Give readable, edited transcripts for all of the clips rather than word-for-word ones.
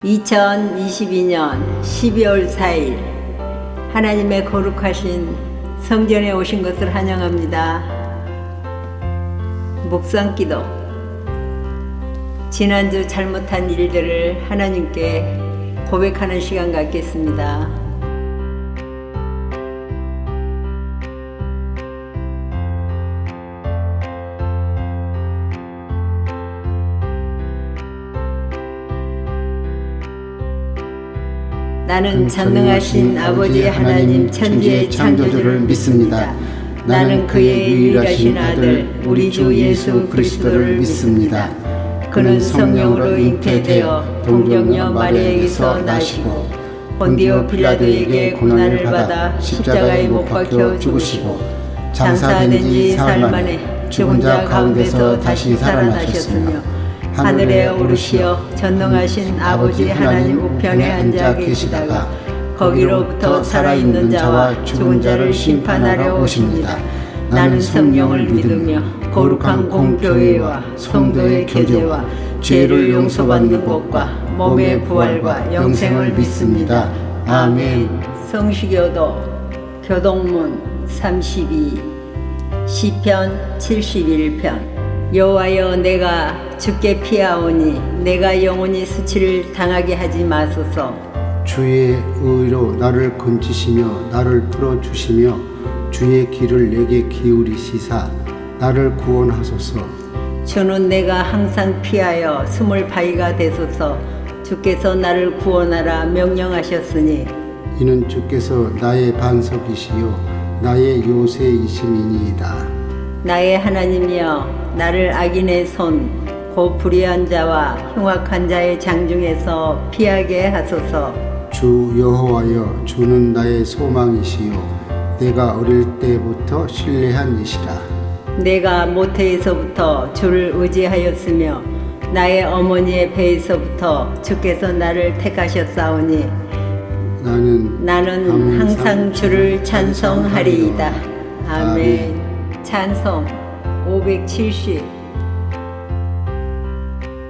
2022년 12월 4일 하나님의 거룩하신 성전에 오신 것을 환영합니다. 묵상기도. 지난주 잘못한 일들을 하나님께 고백하는 시간 갖겠습니다. 나는 전능하신 아버지 하나님 천지의 창조주를 믿습니다. 나는 그의 유일하신 아들 우리 주 예수 그리스도를 믿습니다. 그는 성령으로 잉태되어 동정녀 마리아에게서 나시고 본디오 빌라도에게 고난을 받아 십자가에 못 박혀 죽으시고 장사된 지 사흘 만에 죽은 자 가운데서 다시 살아나셨으며 하늘에 오르시어 전능하신 아버지 하나님 우편에 앉아 계시다가 거기로부터 살아있는 자와 죽은 자를 심판하러 오십니다. 나는 성령을 믿으며 거룩한 공교회와 성도의 교제와 죄를 용서받는 것과 몸의 부활과 영생을 믿습니다. 아멘. 성시교도 교동문 32 시편 71편. 여호와여, 내가 주께 피하오니 내가 영원히 수치를 당하게 하지 마소서. 주의 의로 나를 건지시며 나를 풀어주시며 주의 길을 내게 기울이시사 나를 구원하소서. 주는 내가 항상 피하여 숨을 바위가 되소서. 주께서 나를 구원하라 명령하셨으니 이는 주께서 나의 반석이시요 나의 요새이심이니이다. 나의 하나님이여, 나를 악인의 손 곧 불의한 자와 흉악한 자의 장중에서 피하게 하소서. 주 여호와여, 주는 나의 소망이시요 내가 어릴 때부터 신뢰한 이시라. 내가 모태에서부터 주를 의지하였으며 나의 어머니의 배에서부터 주께서 나를 택하셨사오니 나는 항상 주를 찬송하리이다. 아멘. 찬송 570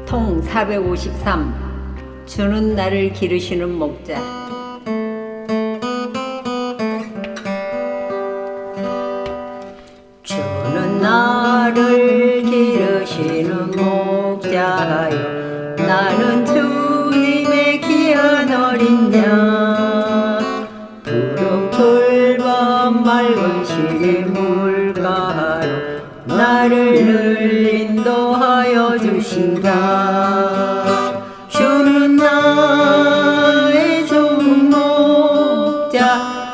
통 453. 주는 나를 기르시는 목자. 주는 나를 기르시는 목자요, 나는 주님의 귀한 어린 양. 푸른 풀밭 맑은 시리 물가로 나를 늘 인도하여 주신다. 주는 나의 좋은 목자,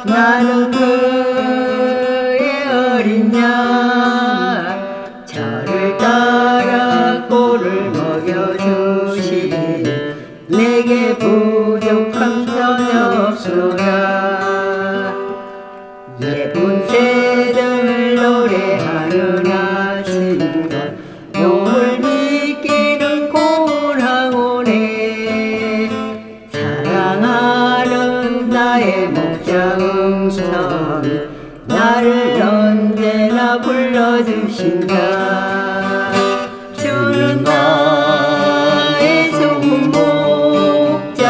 나는 그의 어린 양. 저를 따라 꼴을 먹여주시니 내게 부족함 전혀 없소라. 예쁜 새들 노래하는 아침과 용을 믿기는 고운 항온에 사랑하는 나의 목자 음성이 나를 언제나 불러주신다. 주는 나의 좋은 목자,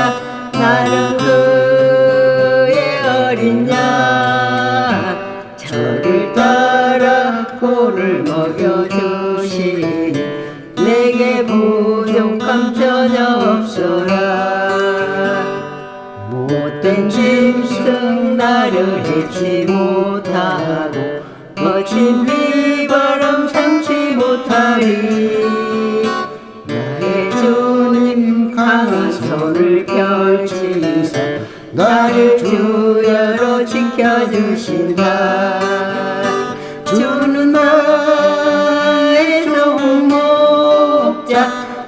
나는 그의 어린 양. 저를 따라 꼴을 먹여주시니 내게 부족함 전혀 없소라. 못된 짐승 나를 해치 못하고 거친 비바람 상치 못하리. 나의 주님 강한 손을 펼치사 나를 주야로 지켜주신다. 주는 나의 좋은 목자,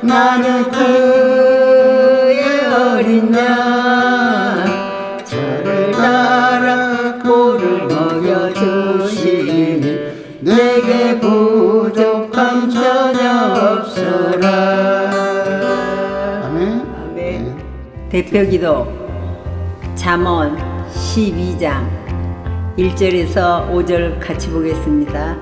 나는 그의 어린 양. 저를 따라 꼴을 먹여주시니 내게 부족함 전혀 없어라. 아멘. 아멘. 대표기도 잠언 12장 1절에서 5절 같이 보겠습니다.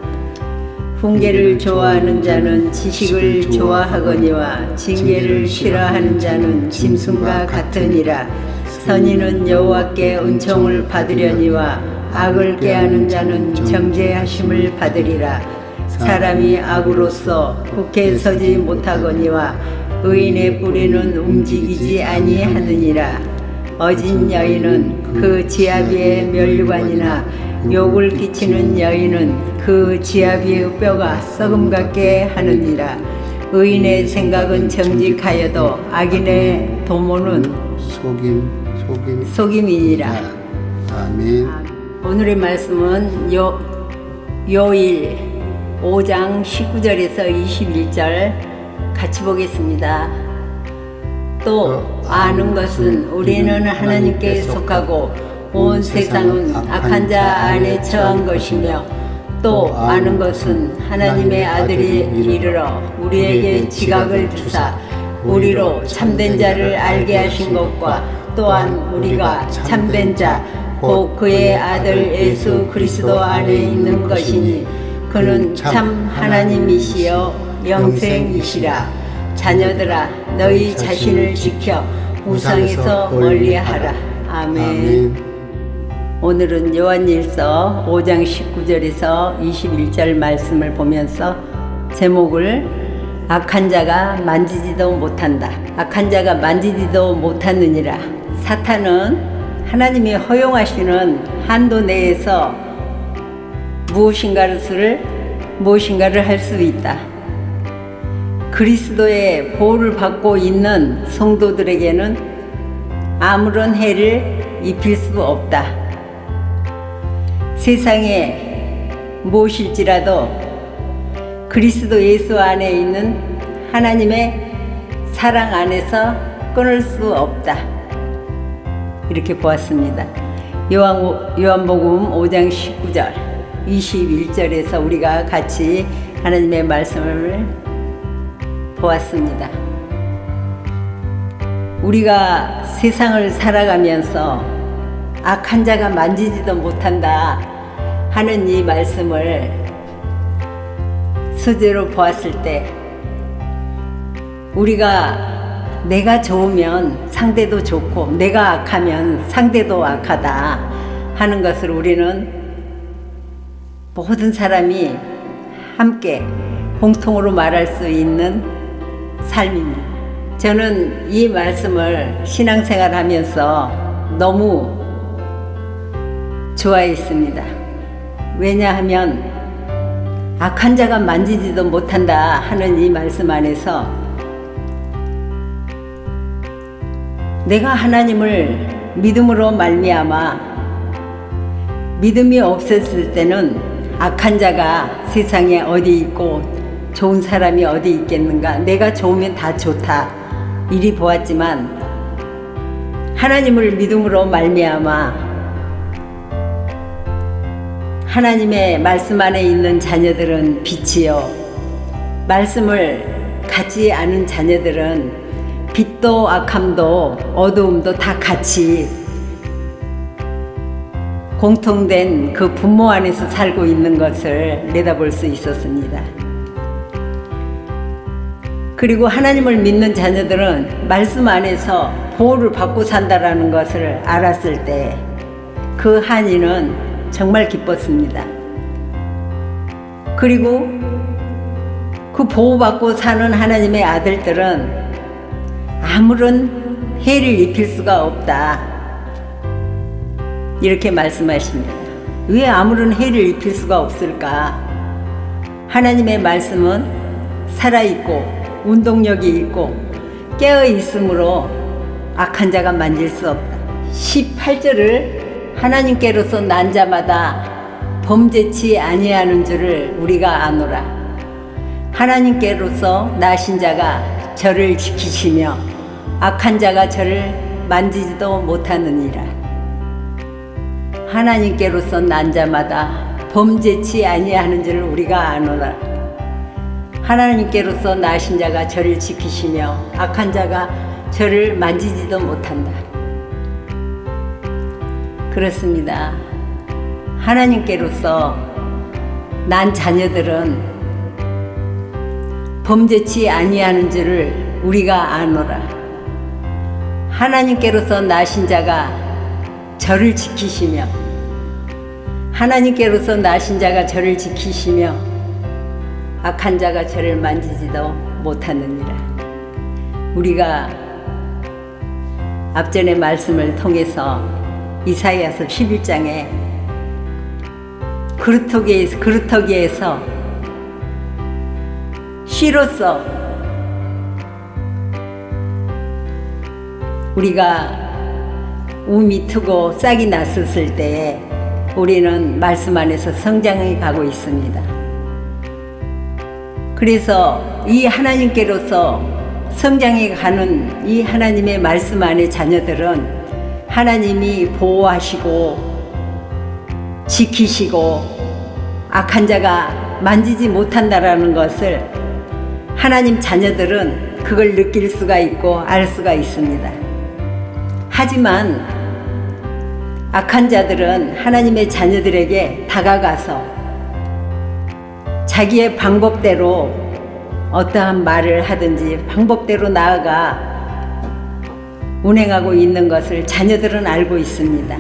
훈계를 좋아하는 자는 지식을 좋아하거니와 징계를 싫어하는 자는 짐승과 같으니라. 선인은 여호와께 은총을 받으려니와 악을 꾀하는 자는 정죄하심을 받으리라. 사람이 악으로서 굳게 서지 못하거니와 의인의 뿌리는 움직이지 아니하느니라. 어진 여인은 그 지아비의 멸류관이나 욕을 끼치는 여인은 그 지아비의 뼈가 썩음 같게 하느니라. 의인의 생각은 정직하여도 악인의 도모는 속임이니라. 아멘. 오늘의 말씀은 요일 5장 19절에서 21절 같이 보겠습니다. 또 아는 것은 우리는 하나님께 속하고 온 세상은 악한 자 안에 처한 것이며, 또 아는 것은 하나님의 아들이 이르러 우리에게 지각을 주사 우리로 참된 자를 알게 하신 것과, 또한 우리가 참된 자 곧 그의 아들 예수 그리스도 안에 있는 것이니, 그는 참 하나님이시여 영생이시라. 자녀들아, 너희 자신을 지켜 우상에서 멀리하라. 아멘. 오늘은 요한일서 5장 19절에서 21절 말씀을 보면서 제목을 악한 자가 만지지도 못한다. 악한 자가 만지지도 못하느니라. 사탄은 하나님이 허용하시는 한도 내에서 무엇인가를 할 수 있다. 그리스도의 보호를 받고 있는 성도들에게는 아무런 해를 입힐 수 없다. 세상에 무엇일지라도 그리스도 예수 안에 있는 하나님의 사랑 안에서 끊을 수 없다. 이렇게 보았습니다. 요한복음 5장 19절 21절에서 우리가 같이 하나님의 말씀을 보았습니다. 우리가 세상을 살아가면서 악한 자가 만지지도 못한다 하는 이 말씀을 소재로 보았을 때, 우리가 내가 좋으면 상대도 좋고 내가 악하면 상대도 악하다 하는 것을 우리는 모든 사람이 함께 공통으로 말할 수 있는 삶입니다. 저는 이 말씀을 신앙생활 하면서 너무 좋아했습니다. 왜냐하면 악한 자가 만지지도 못한다 하는 이 말씀 안에서 내가 하나님을 믿음으로 말미암아 믿음이 없었을 때는 악한 자가 세상에 어디 있고 좋은 사람이 어디 있겠는가, 내가 좋으면 다 좋다 이리 보았지만, 하나님을 믿음으로 말미암아 하나님의 말씀 안에 있는 자녀들은 빛이요, 말씀을 갖지 않은 자녀들은 빛도 악함도 어두움도 다 같이 공통된 그 분모 안에서 살고 있는 것을 내다볼 수 있었습니다. 그리고 하나님을 믿는 자녀들은 말씀 안에서 보호를 받고 산다라는 것을 알았을 때 그 한이는 정말 기뻤습니다. 그리고 그 보호받고 사는 하나님의 아들들은 아무런 해를 입힐 수가 없다 이렇게 말씀하십니다. 왜 아무런 해를 입힐 수가 없을까? 하나님의 말씀은 살아있고 운동력이 있고 깨어있으므로 악한 자가 만질 수 없다. 18절을 하나님께로서 난 자마다 범죄치 아니하는 줄을 우리가 아노라. 하나님께로서 나신 자가 저를 지키시며 악한 자가 저를 만지지도 못하느니라. 하나님께로서 난 자마다 범죄치 아니하는 줄을 우리가 아노라. 하나님께로서 나신 자가 저를 지키시며 악한 자가 저를 만지지도 못한다. 그렇습니다. 하나님께로서 난 자녀들은 범죄치 아니하는 줄을 우리가 아노라. 하나님께로서 나신 자가 저를 지키시며 하나님께로서 나신 자가 저를 지키시며 악한 자가 저를 만지지도 못하느니라. 우리가 앞전의 말씀을 통해서 이사야서 11장에 그루터기에서 씨로서 우리가 움이 트고 싹이 났었을 때에 우리는 말씀 안에서 성장해 가고 있습니다. 그래서 이 하나님께로서 성장해 가는 이 하나님의 말씀 안의 자녀들은 하나님이 보호하시고 지키시고 악한 자가 만지지 못한다라는 것을 하나님 자녀들은 그걸 느낄 수가 있고 알 수가 있습니다. 하지만 악한 자들은 하나님의 자녀들에게 다가가서 자기의 방법대로 어떠한 말을 하든지 방법대로 나아가 운행하고 있는 것을 자녀들은 알고 있습니다.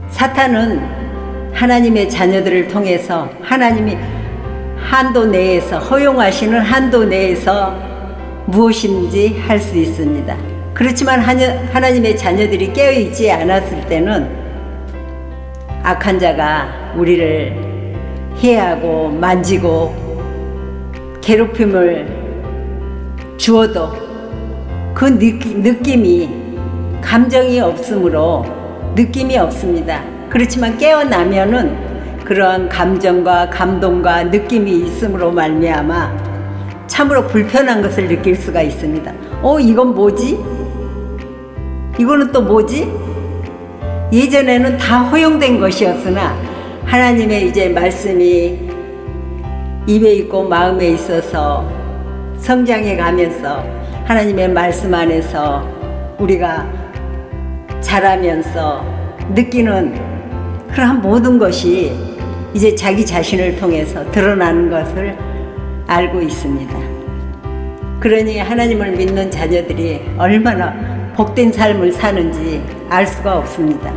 사탄은 하나님의 자녀들을 통해서 하나님이 한도 내에서 허용하시는 한도 내에서 무엇인지 할 수 있습니다. 그렇지만 하나님의 자녀들이 깨어있지 않았을 때는 악한 자가 우리를 해하고 만지고 괴롭힘을 주어도 그 느낌이 감정이 없으므로 느낌이 없습니다. 그렇지만 깨어나면은 그런 감정과 감동과 느낌이 있음으로 말미암아 참으로 불편한 것을 느낄 수가 있습니다. 이건 뭐지? 이거는 또 뭐지? 예전에는 다 허용된 것이었으나 하나님의 이제 말씀이 입에 있고 마음에 있어서 성장해 가면서 하나님의 말씀 안에서 우리가 자라면서 느끼는 그러한 모든 것이 이제 자기 자신을 통해서 드러나는 것을 알고 있습니다. 그러니 하나님을 믿는 자녀들이 얼마나 복된 삶을 사는지 알 수가 없습니다.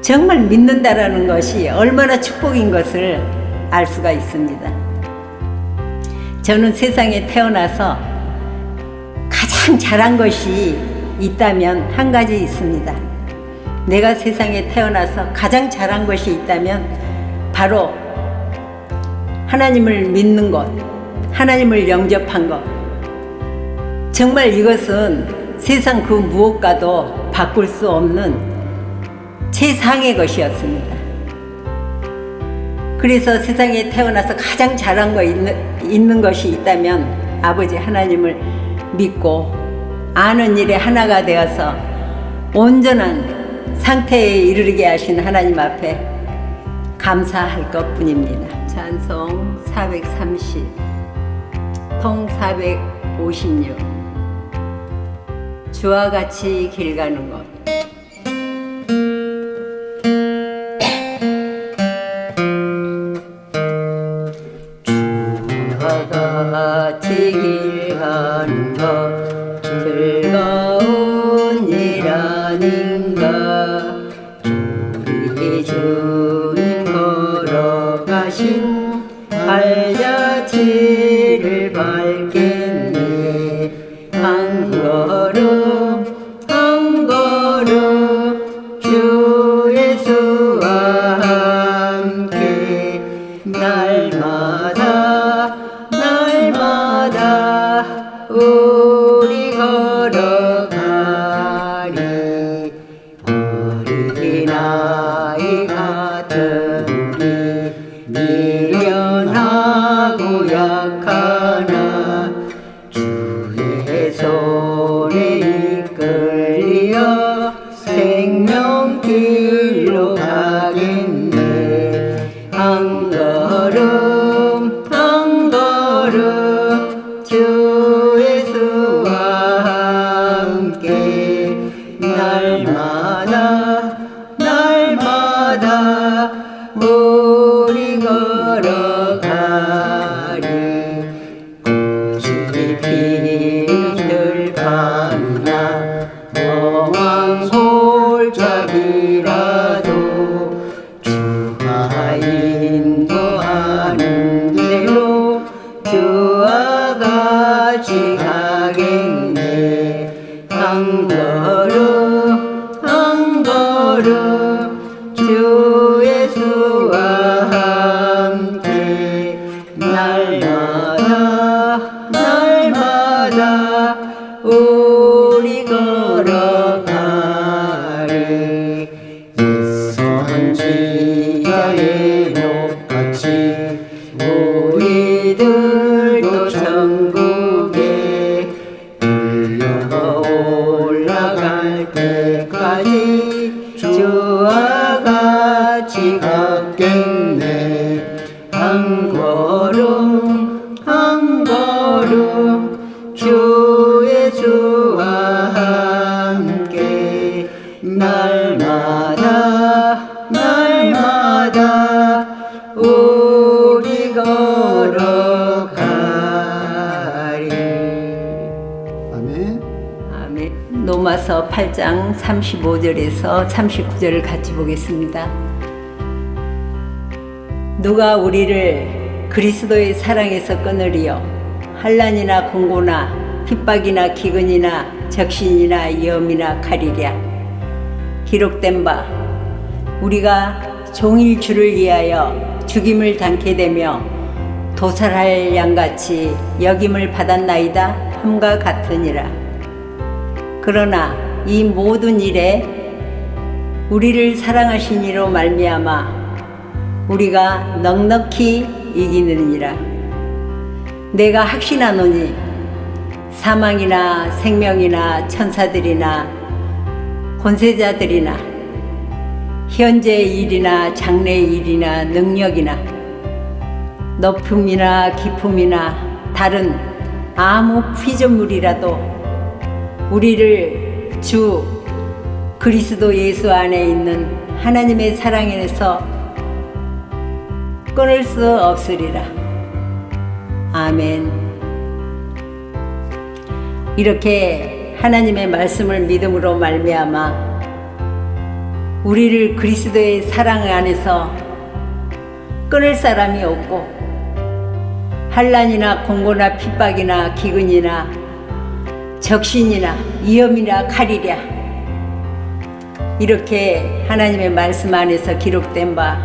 정말 믿는다라는 것이 얼마나 축복인 것을 알 수가 있습니다. 저는 세상에 태어나서 가장 잘한 것이 있다면 한 가지 있습니다. 내가 세상에 태어나서 가장 잘한 것이 있다면 바로 하나님을 믿는 것, 하나님을 영접한 것. 정말 이것은 세상 그 무엇과도 바꿀 수 없는 최상의 것이었습니다. 그래서 세상에 태어나서 가장 잘한 거 있는 것이 있다면 아버지 하나님을 믿고 아는 일에 하나가 되어서 온전한 상태에 이르게 하신 하나님 앞에 감사할 것뿐입니다. 찬송 430, 통 456. 주와 같이 길 가는 것. 주와 같이 길 가는 것 즐거운 일 아닌가. 우리 주님 걸어가신 발자취를 밟겠네. 한 걸음 한 걸음 주 예수와 함께 날마다 우리 걸어가리. 어린아이 같은 우리 미련하고 약하나 주의 손에 이끌려 생명길로 가겠네. 한 걸음 한 걸음 주 예수와 함께 날마다 우리 걸어가리. 하리라. 멍한 솔짝이라도 주가 인도하는 대로 주와 같이 가겠네. 한 걸음 한 걸음 주 예수와 함께 날마다 날마다 우리 걸어가리. 예수한 지자의 욕같이 우리들도 천국에 들려 올라갈 때까지 주와 같이 걷겠네. 한 걸음 한 걸음 주 예수와 함께 날마다 날마다 우리 걸어가리. 아멘. 아멘. 로마서 8장 35절에서 39절을 같이 보겠습니다. 누가 우리를 그리스도의 사랑에서 끊으리요? 환난이나 공고나 핍박이나 기근이나 적신이나 위험이나 칼이랴. 기록된 바 우리가 종일 주를 위하여 죽임을 당케 되며 도살할 양같이 여김을 받았나이다 함과 같으니라. 그러나 이 모든 일에 우리를 사랑하신 이로 말미암아 우리가 넉넉히 이기느니라. 내가 확신하노니 사망이나 생명이나 천사들이나 권세자들이나 현재의 일이나 장래의 일이나 능력이나 높음이나 깊음이나 다른 아무 피조물이라도 우리를 주 그리스도 예수 안에 있는 하나님의 사랑에서 끊을 수 없으리라. 아멘. 이렇게 하나님의 말씀을 믿음으로 말미암아 우리를 그리스도의 사랑 안에서 끊을 사람이 없고 환난이나 공고나 핍박이나 기근이나 적신이나 위험이나 칼이랴. 이렇게 하나님의 말씀 안에서 기록된 바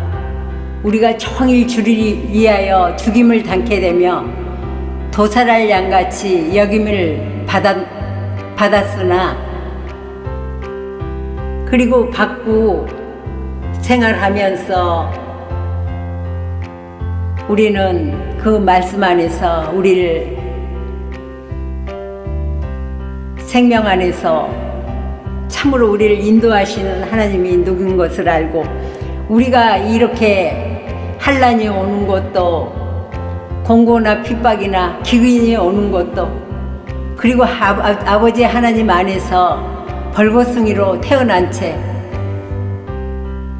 우리가 종일 주를 위하여 죽임을 당케 되며 도살할 양같이 여김을 받았으나 그리고 받고 생활하면서 우리는 그 말씀 안에서 우리를 생명 안에서 참으로 우리를 인도하시는 하나님이 누군 것을 알고 우리가 이렇게 환난이 오는 것도 공고나 핍박이나 기근이 오는 것도 그리고 아버지 하나님 안에서 벌거숭이로 태어난 채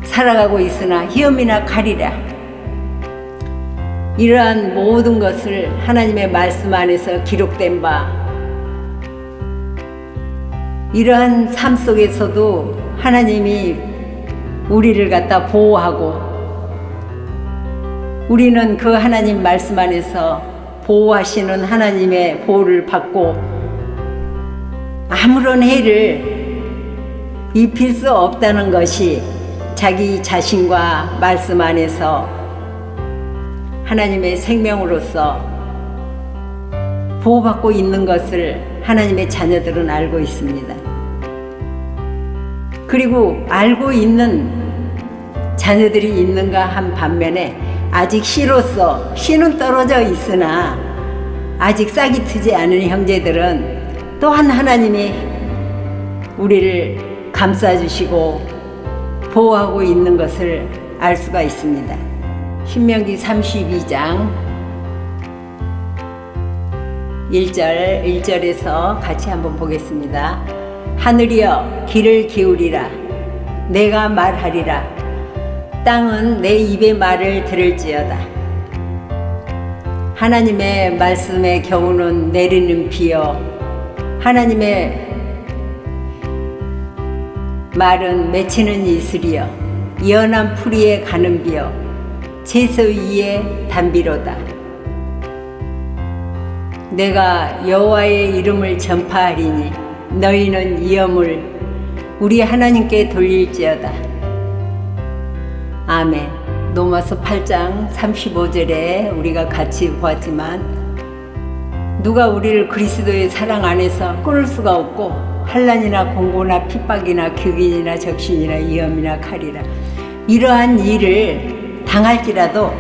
살아가고 있으나 희염이나 칼이라. 이러한 모든 것을 하나님의 말씀 안에서 기록된 바 이러한 삶 속에서도 하나님이 우리를 갖다 보호하고 우리는 그 하나님 말씀 안에서 보호하시는 하나님의 보호를 받고 아무런 해를 입힐 수 없다는 것이 자기 자신과 말씀 안에서 하나님의 생명으로서 보호받고 있는 것을 하나님의 자녀들은 알고 있습니다. 그리고 알고 있는 자녀들이 있는가 한 반면에 아직 씨는 떨어져 있으나 아직 싹이 트지 않은 형제들은 또한 하나님이 우리를 감싸주시고 보호하고 있는 것을 알 수가 있습니다. 신명기 32장 1절에서 같이 한번 보겠습니다. 하늘이여 귀를 기울이라. 내가 말하리라. 땅은 내 입의 말을 들을지어다. 하나님의 말씀의 겨우는 내리는 비여 하나님의 말은 맺히는 이슬이여 연한 풀이에 가는 비여 채소 위에 담비로다. 내가 여호와의 이름을 전파하리니 너희는 이 염을 우리 하나님께 돌릴지어다. 아멘. 로마서 8장 35절에 우리가 같이 보았지만 누가 우리를 그리스도의 사랑 안에서 끊을 수가 없고 환난이나 공고나 핍박이나 격인이나 적신이나 위험이나 칼이라 이러한 일을 당할지라도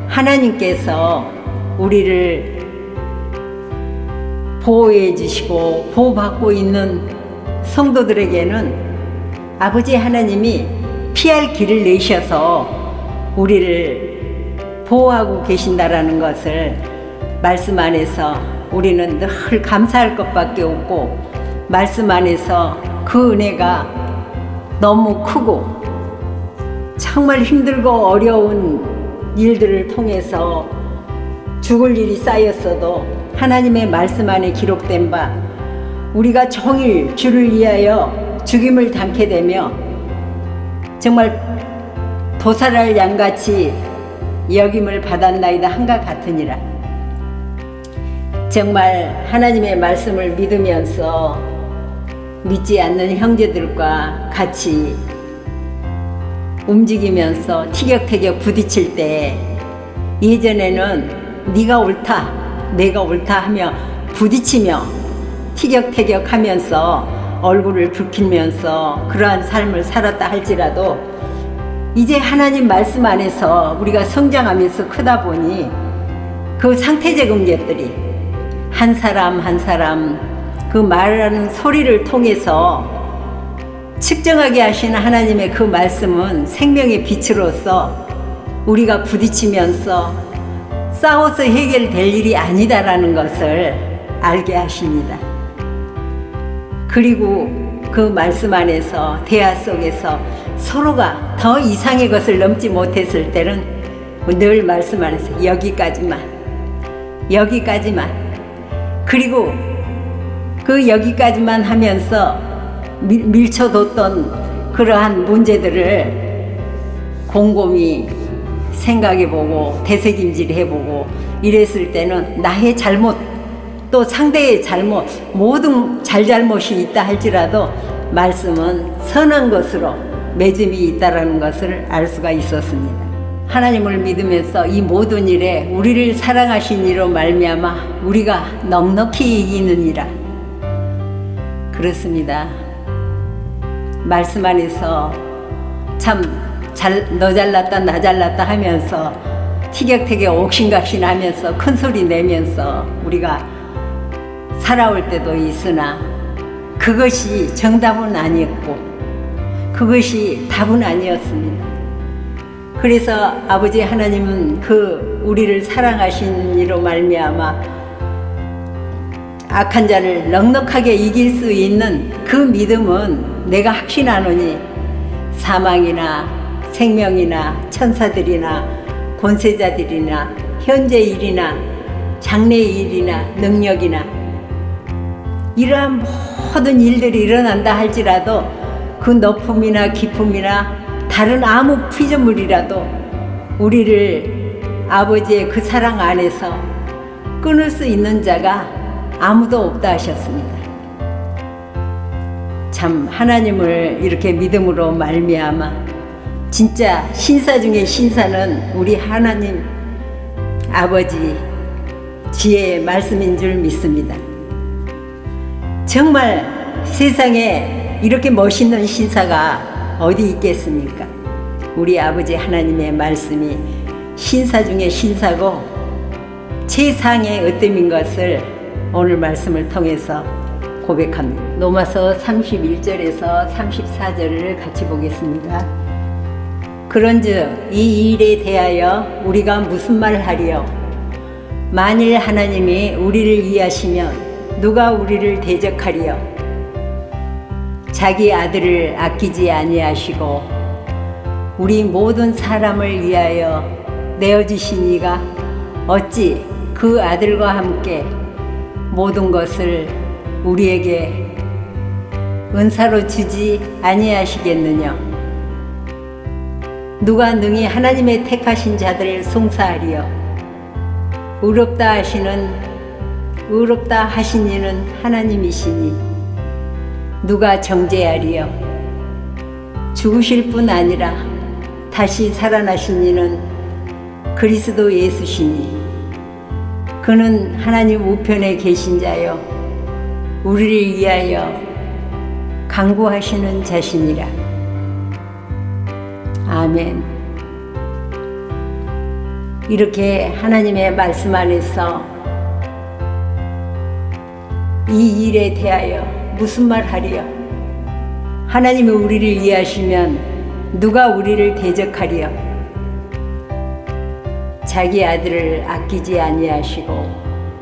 하나님께서 우리를 보호해 주시고 보호받고 있는 성도들에게는 아버지 하나님이 피할 길을 내셔서 우리를 보호하고 계신다라는 것을 말씀 안에서 우리는 늘 감사할 것밖에 없고 말씀 안에서 그 은혜가 너무 크고 정말 힘들고 어려운 일들을 통해서 죽을 일이 쌓였어도 하나님의 말씀 안에 기록된 바 우리가 종일 주를 위하여 죽임을 당케 되며 정말 도살할 양같이 여김을 받았나이다 한가 같으니라. 정말 하나님의 말씀을 믿으면서 믿지 않는 형제들과 같이 움직이면서 티격태격 부딪힐 때 예전에는 네가 옳다 내가 옳다 하며 부딪히며 티격태격 하면서 얼굴을 붉히면서 그러한 삶을 살았다 할지라도 이제 하나님 말씀 안에서 우리가 성장하면서 크다 보니 그 상태적 문제들이 한 사람 한 사람 그 말하는 소리를 통해서 측정하게 하시는 하나님의 그 말씀은 생명의 빛으로서 우리가 부딪히면서 싸워서 해결될 일이 아니다라는 것을 알게 하십니다. 그리고 그 말씀 안에서 대화 속에서 서로가 더 이상의 것을 넘지 못했을 때는 늘 말씀 안에서 여기까지만 그리고 그 여기까지만 하면서 밀쳐뒀던 그러한 문제들을 곰곰이 생각해보고 되새김질해보고 이랬을 때는 나의 잘못 또 상대의 잘못 모든 잘잘못이 있다 할지라도 말씀은 선한 것으로 맺음이 있다라는 것을 알 수가 있었습니다. 하나님을 믿으면서 이 모든 일에 우리를 사랑하신 이로 말미암아 우리가 넉넉히 이기느니라. 그렇습니다. 말씀 안에서 참 너 잘났다 나 잘났다 하면서 티격태격 옥신각신 하면서 큰소리 내면서 우리가 살아올 때도 있으나 그것이 정답은 아니었고 그것이 답은 아니었습니다. 그래서 아버지 하나님은 그 우리를 사랑하신 이로 말미암아 악한 자를 넉넉하게 이길 수 있는 그 믿음은 내가 확신하노니 사망이나 생명이나 천사들이나 권세자들이나 현재 일이나 장래 일이나 능력이나 이러한 모든 일들이 일어난다 할지라도 그 높음이나 깊음이나 다른 아무 피조물이라도 우리를 아버지의 그 사랑 안에서 끊을 수 있는 자가 아무도 없다 하셨습니다. 참 하나님을 이렇게 믿음으로 말미암아 진짜 신사 중에 신사는 우리 하나님 아버지 지혜의 말씀인 줄 믿습니다. 정말 세상에 이렇게 멋있는 신사가 어디 있겠습니까? 우리 아버지 하나님의 말씀이 신사 중에 신사고 최상의 으뜸인 것을 오늘 말씀을 통해서 고백합니다. 로마서 31절에서 34절을 같이 보겠습니다. 그런즉 이 일에 대하여 우리가 무슨 말을 하리요? 만일 하나님이 우리를 위하시면 누가 우리를 대적하리요? 자기 아들을 아끼지 아니하시고 우리 모든 사람을 위하여 내어주신 이가 어찌 그 아들과 함께 모든 것을 우리에게 은사로 주지 아니하시겠느냐. 누가 능히 하나님의 택하신 자들을 송사하리요. 의롭다 하신 이는 하나님이시니 누가 정죄하리요. 죽으실 뿐 아니라 다시 살아나신 이는 그리스도 예수시니 그는 하나님 우편에 계신 자요 우리를 위하여 간구하시는 자시니라. 아멘. 이렇게 하나님의 말씀 안에서 이 일에 대하여 무슨 말 하리요? 하나님이 우리를 이해하시면 누가 우리를 대적하리요? 자기 아들을 아끼지 아니하시고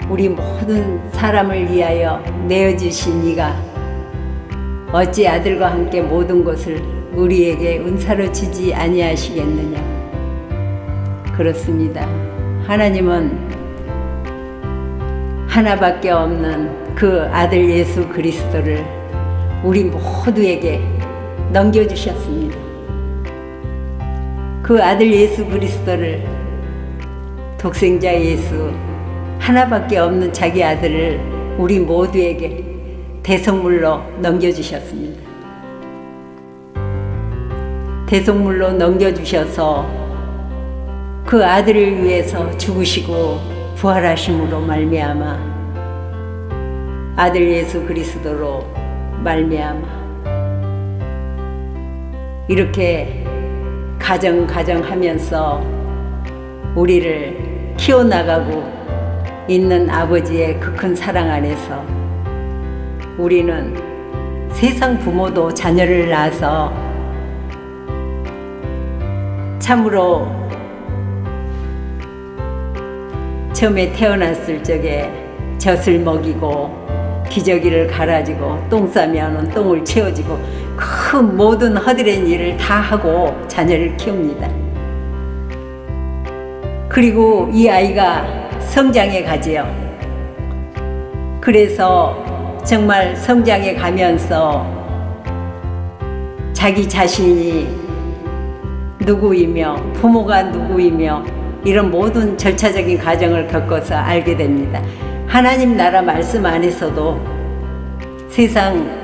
우리 모든 사람을 위하여 내어주신 이가 어찌 아들과 함께 모든 것을 우리에게 은사로 주지 아니하시겠느냐. 그렇습니다. 하나님은 하나밖에 없는 그 아들 예수 그리스도를 우리 모두에게 넘겨주셨습니다. 그 아들 예수 그리스도를 독생자 예수 하나밖에 없는 자기 아들을 우리 모두에게 대속물로 넘겨주셨습니다. 대속물로 넘겨주셔서 그 아들을 위해서 죽으시고 부활하심으로 말미암아 아들 예수 그리스도로 말미암아 이렇게 가정 하면서 우리를 키워나가고 있는 아버지의 그 큰 사랑 안에서 우리는 세상 부모도 자녀를 낳아서 참으로 처음에 태어났을 적에 젖을 먹이고 기저귀를 갈아주고 똥 싸면 똥을 채워주고 그 모든 허드렛 일을 다 하고 자녀를 키웁니다. 그리고 이 아이가 성장해 가지요. 그래서 정말 성장해 가면서 자기 자신이 누구이며 부모가 누구이며 이런 모든 절차적인 과정을 겪어서 알게 됩니다. 하나님 나라 말씀 안에서도 세상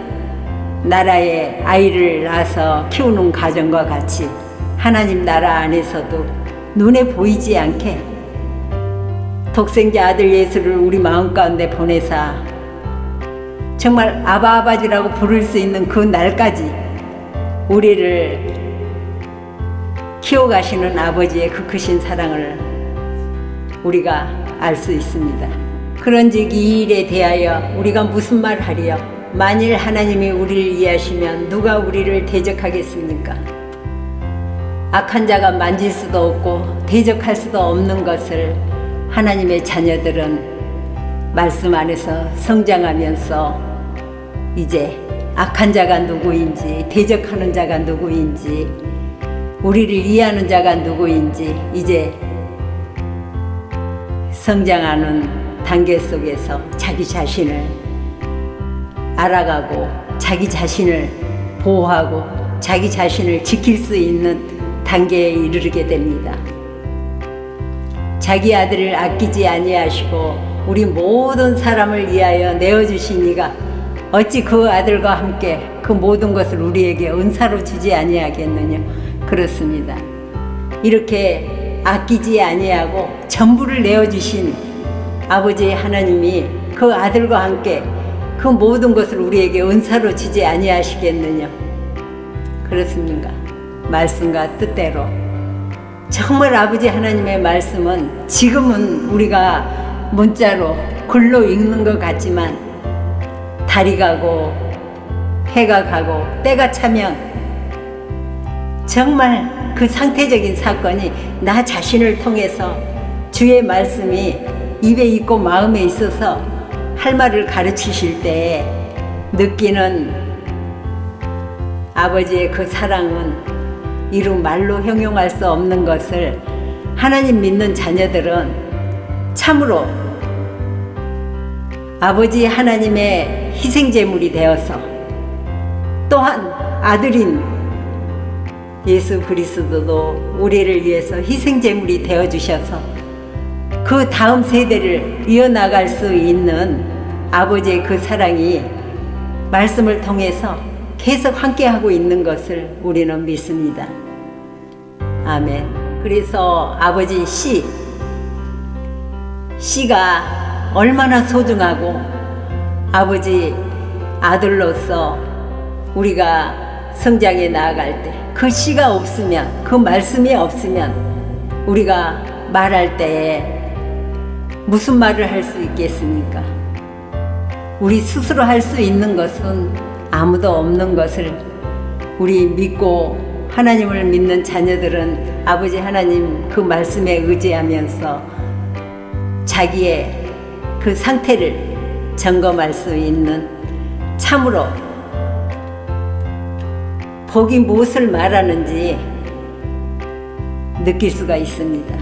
나라의 아이를 낳아서 키우는 과정과 같이 하나님 나라 안에서도 눈에 보이지 않게 독생자 아들 예수를 우리 마음 가운데 보내사 정말 아바아바지라고 부를 수 있는 그 날까지 우리를 키워가시는 아버지의 그 크신 사랑을 우리가 알 수 있습니다. 그런즉 이 일에 대하여 우리가 무슨 말 하리요? 만일 하나님이 우리를 이해하시면 누가 우리를 대적하겠습니까? 악한 자가 만질 수도 없고 대적할 수도 없는 것을 하나님의 자녀들은 말씀 안에서 성장하면서 이제 악한 자가 누구인지 대적하는 자가 누구인지 우리를 이해하는 자가 누구인지 이제 성장하는 단계 속에서 자기 자신을 알아가고 자기 자신을 보호하고 자기 자신을 지킬 수 있는 단계에 이르게 됩니다. 자기 아들을 아끼지 아니하시고 우리 모든 사람을 위하여 내어주신 이가 어찌 그 아들과 함께 그 모든 것을 우리에게 은사로 주지 아니하겠느냐. 그렇습니다. 이렇게 아끼지 아니하고 전부를 내어주신 아버지 하나님이 그 아들과 함께 그 모든 것을 우리에게 은사로 주지 아니하시겠느냐. 그렇습니까? 말씀과 뜻대로 정말 아버지 하나님의 말씀은 지금은 우리가 문자로 글로 읽는 것 같지만 달이 가고 해가 가고 때가 차면 정말 그 상태적인 사건이 나 자신을 통해서 주의 말씀이 입에 있고 마음에 있어서 할 말을 가르치실 때 느끼는 아버지의 그 사랑은 이루 말로 형용할 수 없는 것을 하나님 믿는 자녀들은 참으로 아버지 하나님의 희생제물이 되어서 또한 아들인 예수 그리스도도 우리를 위해서 희생제물이 되어주셔서 그 다음 세대를 이어나갈 수 있는 아버지의 그 사랑이 말씀을 통해서 계속 함께하고 있는 것을 우리는 믿습니다. 아멘. 그래서 아버지 씨가 얼마나 소중하고 아버지 아들로서 우리가 성장해 나아갈 때 그 씨가 없으면, 그 말씀이 없으면 우리가 말할 때에 무슨 말을 할 수 있겠습니까? 우리 스스로 할 수 있는 것은 아무도 없는 것을 우리 믿고 하나님을 믿는 자녀들은 아버지 하나님 그 말씀에 의지하면서 자기의 그 상태를 점검할 수 있는, 참으로 복이 무엇을 말하는지 느낄 수가 있습니다.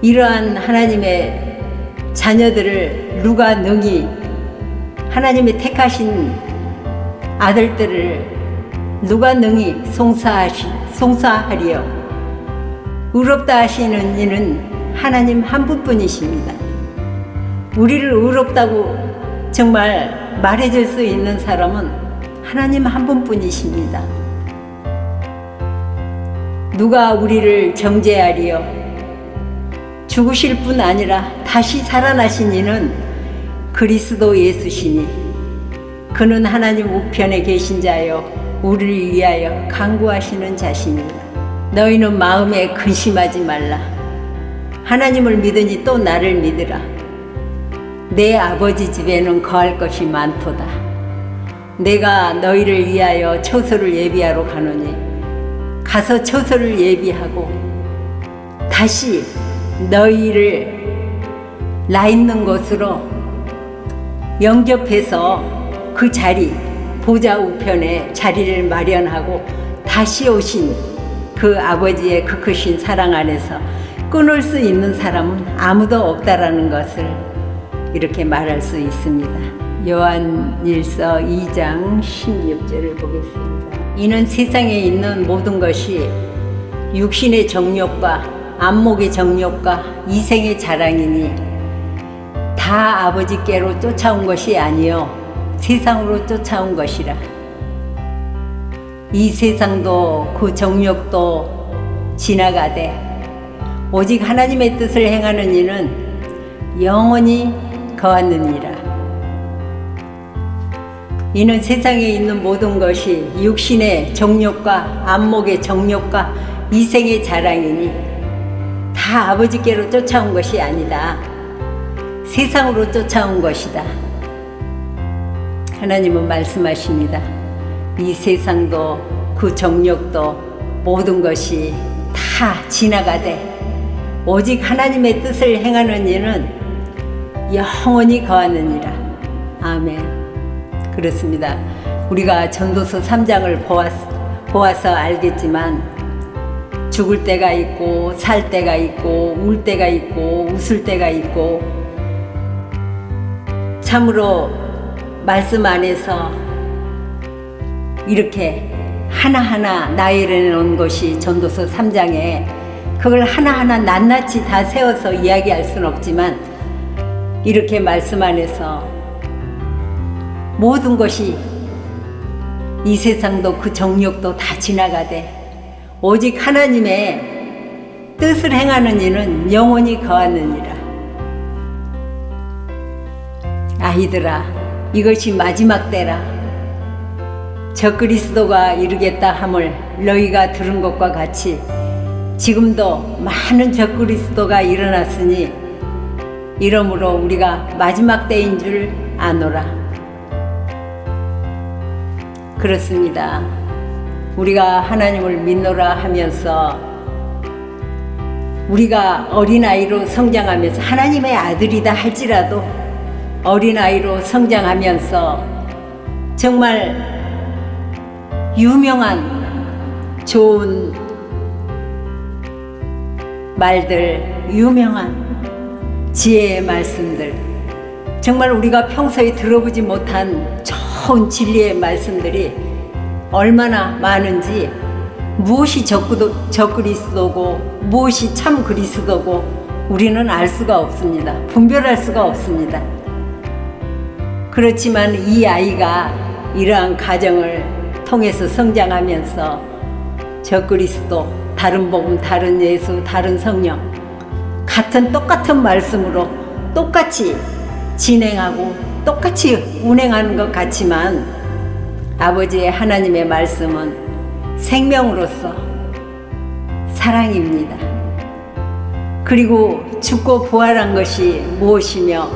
이러한 하나님의 자녀들을 누가 능히, 하나님의 택하신 아들들을 누가 능히 송사하리요. 의롭다 하시는 이는 하나님 한 분뿐이십니다. 우리를 의롭다고 정말 말해줄 수 있는 사람은 하나님 한 분뿐이십니다. 누가 우리를 정죄하리요. 죽으실 뿐 아니라 다시 살아나신 이는 그리스도 예수시니 그는 하나님 우편에 계신 자요 우리를 위하여 간구하시는 자시니라. 너희는 마음에 근심하지 말라. 하나님을 믿으니 또 나를 믿으라. 내 아버지 집에는 거할 것이 많도다. 내가 너희를 위하여 처소를 예비하러 가노니 가서 처소를 예비하고 다시 너희를 나 있는 곳으로 영접해서 그 자리, 보좌 우편에 자리를 마련하고 다시 오신 그 아버지의 그 크신 사랑 안에서 끊을 수 있는 사람은 아무도 없다라는 것을 이렇게 말할 수 있습니다. 요한일서 2장 16절을 보겠습니다. 이는 세상에 있는 모든 것이 육신의 정욕과 안목의 정욕과 이생의 자랑이니 다 아버지께로 쫓아온 것이 아니요 세상으로 쫓아온 것이라. 이 세상도 그 정욕도 지나가되 오직 하나님의 뜻을 행하는 이는 영원히 거하느니라. 이는 세상에 있는 모든 것이 육신의 정욕과 안목의 정욕과 이생의 자랑이니 다 아버지께로 쫓아온 것이 아니다. 세상으로 쫓아온 것이다. 하나님은 말씀하십니다. 이 세상도 그 정욕도 모든 것이 다 지나가되 오직 하나님의 뜻을 행하는 이는 영원히 거하느니라. 아멘. 그렇습니다. 우리가 전도서 3장을 보아서 알겠지만 죽을 때가 있고 살 때가 있고 울 때가 있고 웃을 때가 있고 참으로 말씀 안에서 이렇게 하나하나 나열해 놓은 것이 전도서 3장에 그걸 하나하나 낱낱이 다 세워서 이야기할 수는 없지만 이렇게 말씀 안에서 모든 것이 이 세상도 그 정욕도 다 지나가되 오직 하나님의 뜻을 행하는 이는 영원히 거하느니라. 아이들아, 이것이 마지막 때라. 저 그리스도가 이르겠다 함을 너희가 들은 것과 같이 지금도 많은 저 그리스도가 일어났으니 이러므로 우리가 마지막 때인 줄 아노라. 그렇습니다. 우리가 하나님을 믿노라 하면서 우리가 어린아이로 성장하면서 하나님의 아들이다 할지라도 어린아이로 성장하면서 정말 유명한 좋은 말들, 유명한 지혜의 말씀들, 정말 우리가 평소에 들어보지 못한 좋은 진리의 말씀들이 얼마나 많은지, 무엇이 적그리스도고 무엇이 참 그리스도고 우리는 알 수가 없습니다. 분별할 수가 없습니다. 그렇지만 이 아이가 이러한 가정을 통해서 성장하면서 적그리스도, 다른 복음, 다른 예수, 다른 성령 똑같은 말씀으로 똑같이 진행하고 똑같이 운행하는 것 같지만 아버지의 하나님의 말씀은 생명으로서 사랑입니다. 그리고 죽고 부활한 것이 무엇이며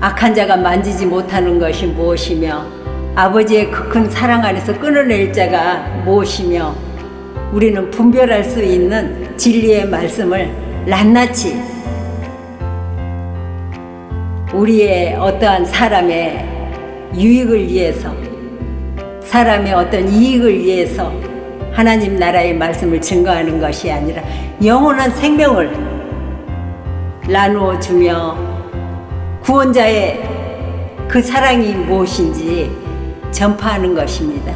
악한 자가 만지지 못하는 것이 무엇이며 아버지의 그 큰 사랑 안에서 끊어낼 자가 무엇이며 우리는 분별할 수 있는 진리의 말씀을 낱낱이 우리의 어떠한 사람의 유익을 위해서, 사람의 어떤 이익을 위해서 하나님 나라의 말씀을 증거하는 것이 아니라 영원한 생명을 나누어 주며 구원자의 그 사랑이 무엇인지 전파하는 것입니다.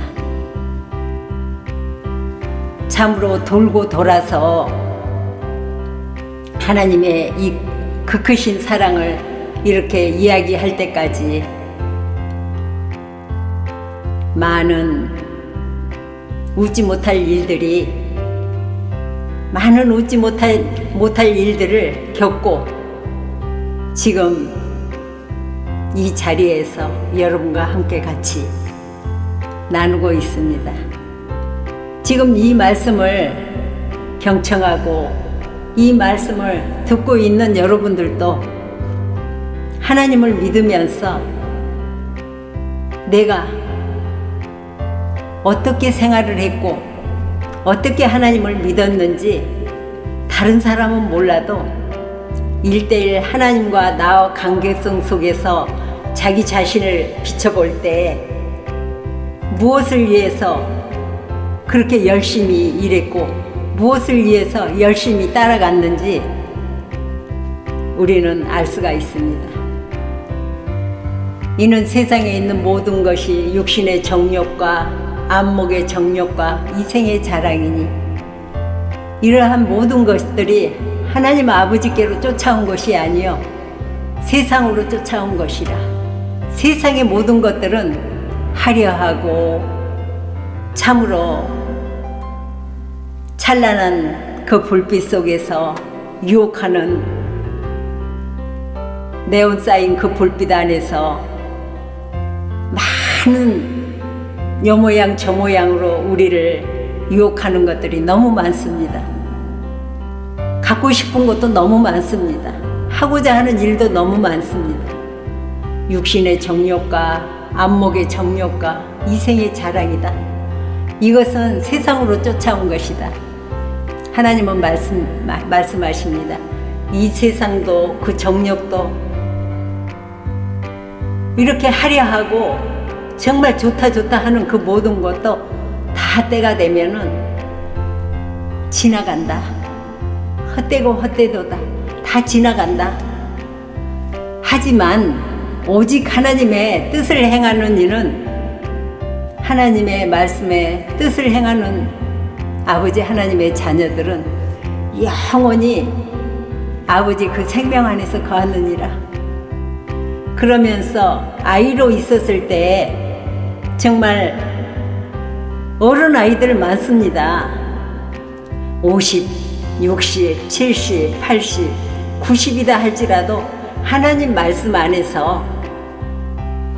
참으로 돌고 돌아서 하나님의 이 그 크신 사랑을 이렇게 이야기할 때까지 많은 웃지 못할 일들이, 많은 웃지 못할 일들을 겪고 지금 이 자리에서 여러분과 함께 같이 나누고 있습니다. 지금 이 말씀을 경청하고 이 말씀을 듣고 있는 여러분들도 하나님을 믿으면서 내가 어떻게 생활을 했고 어떻게 하나님을 믿었는지 다른 사람은 몰라도 1:1 하나님과 나와 관계성 속에서 자기 자신을 비춰볼 때 무엇을 위해서 그렇게 열심히 일했고 무엇을 위해서 열심히 따라갔는지 우리는 알 수가 있습니다. 이는 세상에 있는 모든 것이 육신의 정욕과 안목의 정욕과 이생의 자랑이니 이러한 모든 것들이 하나님 아버지께로 쫓아온 것이 아니요 세상으로 쫓아온 것이라. 세상의 모든 것들은 화려하고 참으로 찬란한 그 불빛 속에서 유혹하는 네온 쌓인 그 불빛 안에서 많은 요 모양 저 모양으로 우리를 유혹하는 것들이 너무 많습니다. 갖고 싶은 것도 너무 많습니다. 하고자 하는 일도 너무 많습니다. 육신의 정욕과 안목의 정욕과 이생의 자랑이다. 이것은 세상으로 쫓아온 것이다. 하나님은 말씀하십니다. 이 세상도 그 정욕도 이렇게 화려하고 정말 좋다 하는 그 모든 것도 다 때가 되면은 지나간다. 헛되고 헛되도다. 다 지나간다. 하지만 오직 하나님의 뜻을 행하는 이는, 하나님의 말씀에 뜻을 행하는 아버지 하나님의 자녀들은 영원히 아버지 그 생명 안에서 거하느니라. 그러면서 아이로 있었을 때 정말 어른 아이들 많습니다. 50, 60, 70, 80, 90이다 할지라도 하나님 말씀 안에서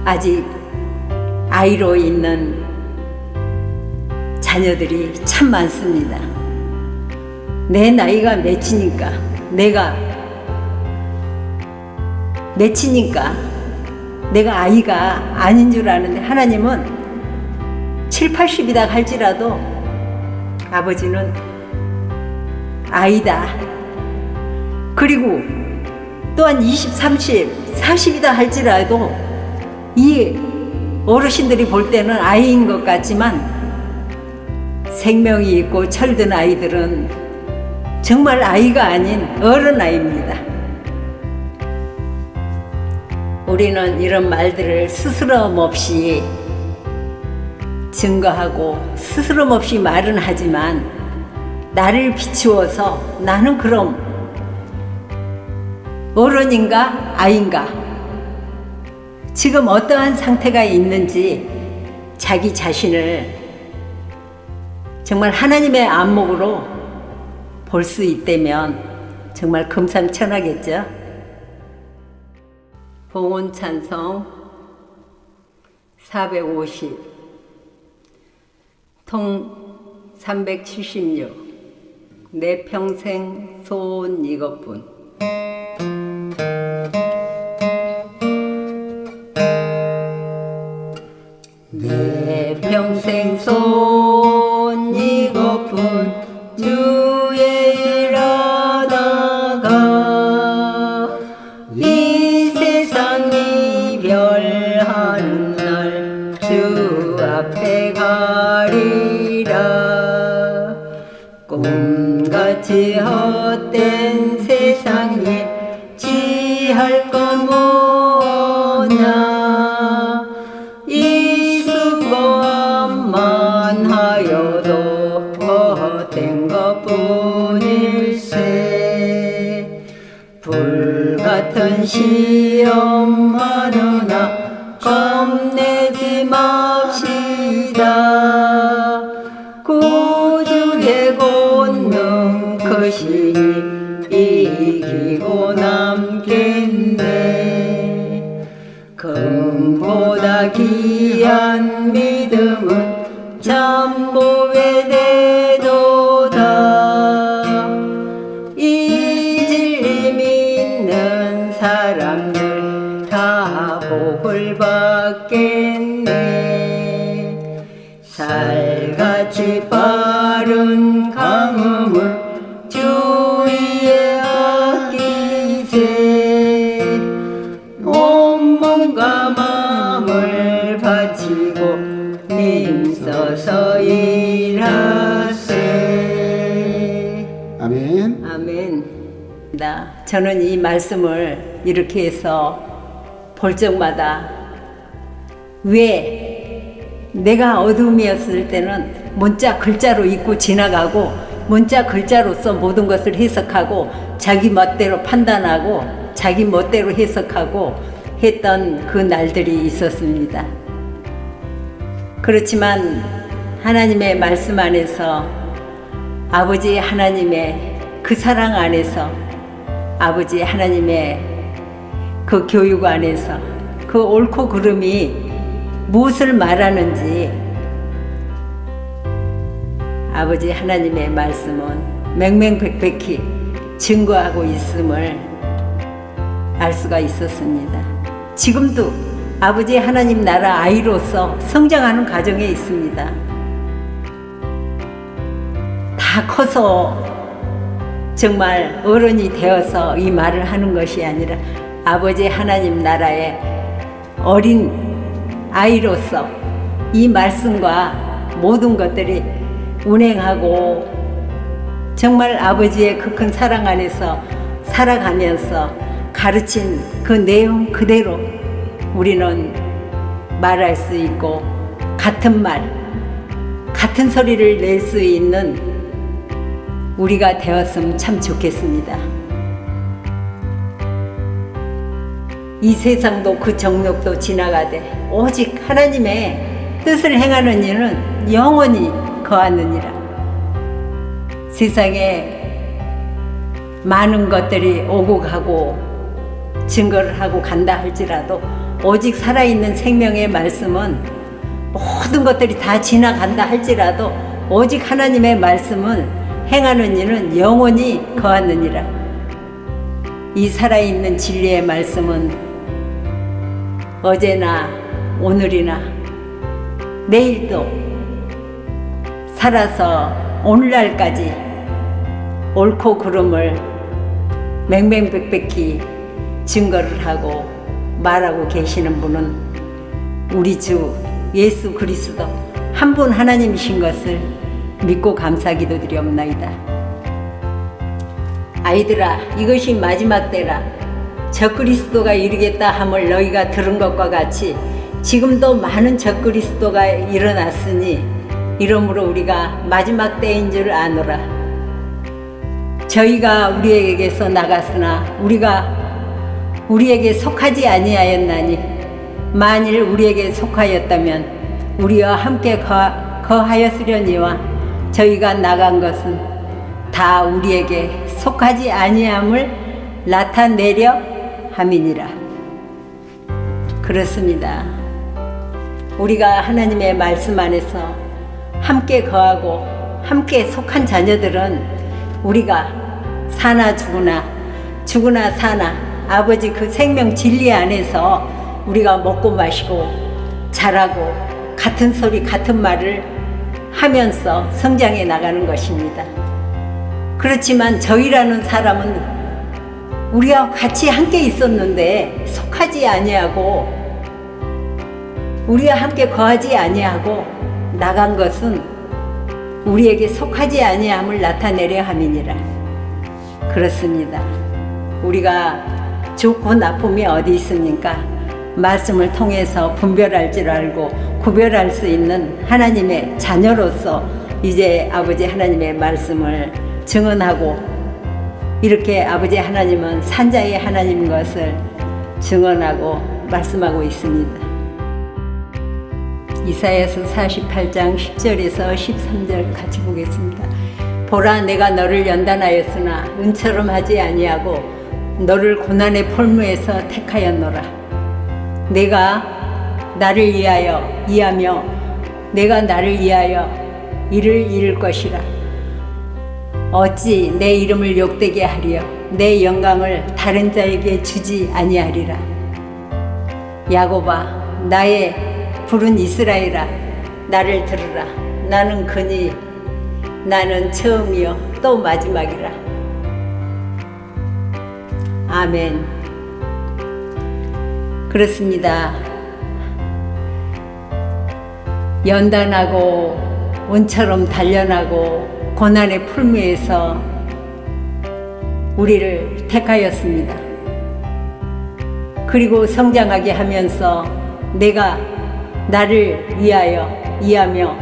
아직 아이로 있는 자녀들이 참 많습니다. 내 나이가 몇이니까, 내가 몇이니까 내가 아이가 아닌 줄 아는데 하나님은 7, 80이다 할지라도 아버지는 아이다. 그리고 또한 20, 30, 40이다 할지라도 이 어르신들이 볼 때는 아이인 것 같지만 생명이 있고 철든 아이들은 정말 아이가 아닌 어른 아이입니다. 우리는 이런 말들을 스스럼 없이 증거하고 스스럼 없이 말은 하지만 나를 비추어서 나는 그럼 어른인가 아인가 지금 어떠한 상태가 있는지 자기 자신을 정말 하나님의 안목으로 볼 수 있다면 정말 금상첨화겠죠. 봉헌 찬송 450 통 376 내 평생 소원 이것뿐. 내 평생 소원 이것뿐 주의 일하다가 이 세상 이별하는 날 주 앞에 가리라. 꿈같이 헛된 세상에 취할 것 뭐냐. 이 수고만 하여도 헛된 것뿐일세. 불같은 시험 많으나 겁내지 맙시다. 구주의 권능 크시니 이기고 남겠네. 금보다 귀한 믿음은 참 보배되도다. 이 진리 믿는 사람들 다 복을 받겠네. 살같이 빠른 강음을 주위에 아끼세. 온 몸과 마음을 바치고 힘써서 일하세. 아멘. 아멘. 저는 이 말씀을 이렇게 해서 볼 적마다 왜 내가 어둠이었을 때는 문자 글자로 읽고 지나가고 문자 글자로서 모든 것을 해석하고 자기 멋대로 판단하고 자기 멋대로 해석하고 했던 그 날들이 있었습니다. 그렇지만 하나님의 말씀 안에서 아버지 하나님의 그 사랑 안에서 아버지 하나님의 그 교육 안에서 그 옳고 그름이 무엇을 말하는지 아버지 하나님의 말씀은 맹맹백백히 증거하고 있음을 알 수가 있었습니다. 지금도 아버지 하나님 나라 아이로서 성장하는 과정에 있습니다. 다 커서 정말 어른이 되어서 이 말을 하는 것이 아니라 아버지 하나님 나라의 어린 아이로서 이 말씀과 모든 것들이 운행하고 정말 아버지의 그 큰 사랑 안에서 살아가면서 가르친 그 내용 그대로 우리는 말할 수 있고 같은 말, 같은 소리를 낼 수 있는 우리가 되었으면 참 좋겠습니다. 이 세상도 그 정욕도 지나가되 오직 하나님의 뜻을 행하는 이는 영원히 거하느니라. 세상에 많은 것들이 오고 가고 증거를 하고 간다 할지라도 오직 살아있는 생명의 말씀은 모든 것들이 다 지나간다 할지라도 오직 하나님의 말씀은 행하는 이는 영원히 거하느니라. 이 살아있는 진리의 말씀은 어제나 오늘이나 내일도 살아서 오늘날까지 옳고 그름을 맹맹백백히 증거를 하고 말하고 계시는 분은 우리 주 예수 그리스도 한 분 하나님이신 것을 믿고 감사 기도드리옵나이다. 아이들아, 이것이 마지막 때라. 적그리스도가 이르겠다 함을 너희가 들은 것과 같이 지금도 많은 적그리스도가 일어났으니 이러므로 우리가 마지막 때인 줄 아노라. 저희가 우리에게서 나갔으나 우리가 우리에게 속하지 아니하였나니 만일 우리에게 속하였다면 우리와 함께 거하였으려니와 저희가 나간 것은 다 우리에게 속하지 아니함을 나타내려 함이니라. 그렇습니다. 우리가 하나님의 말씀 안에서 함께 거하고 함께 속한 자녀들은 우리가 사나 죽으나 사나 아버지 그 생명 진리 안에서 우리가 먹고 마시고 자라고 같은 소리 같은 말을 하면서 성장해 나가는 것입니다. 그렇지만 저희라는 사람은 우리와 같이 함께 있었는데 속하지 아니하고 우리와 함께 거하지 아니하고 나간 것은 우리에게 속하지 아니함을 나타내려 함이니라. 그렇습니다. 우리가 좋고 나쁨이 어디 있습니까? 말씀을 통해서 분별할 줄 알고 구별할 수 있는 하나님의 자녀로서 이제 아버지 하나님의 말씀을 증언하고 이렇게 아버지 하나님은 산자의 하나님인 것을 증언하고 말씀하고 있습니다. 이사야서 48장 10절에서 13절 같이 보겠습니다. 보라, 내가 너를 연단하였으나 은처럼 하지 아니하고 너를 고난의 폴무에서 택하였노라. 내가 나를 이하며 내가 나를 위하여 이를 이룰 것이라. 어찌 내 이름을 욕되게 하리요 내 영광을 다른 자에게 주지 아니하리라. 야곱아, 나의 부른 이스라엘아, 나를 들으라. 나는 그니 나는 처음이요 또 마지막이라. 아멘. 그렇습니다. 연단하고 운처럼 단련하고 고난의 풀무에서 우리를 택하였습니다. 그리고 성장하게 하면서 내가 나를 이하며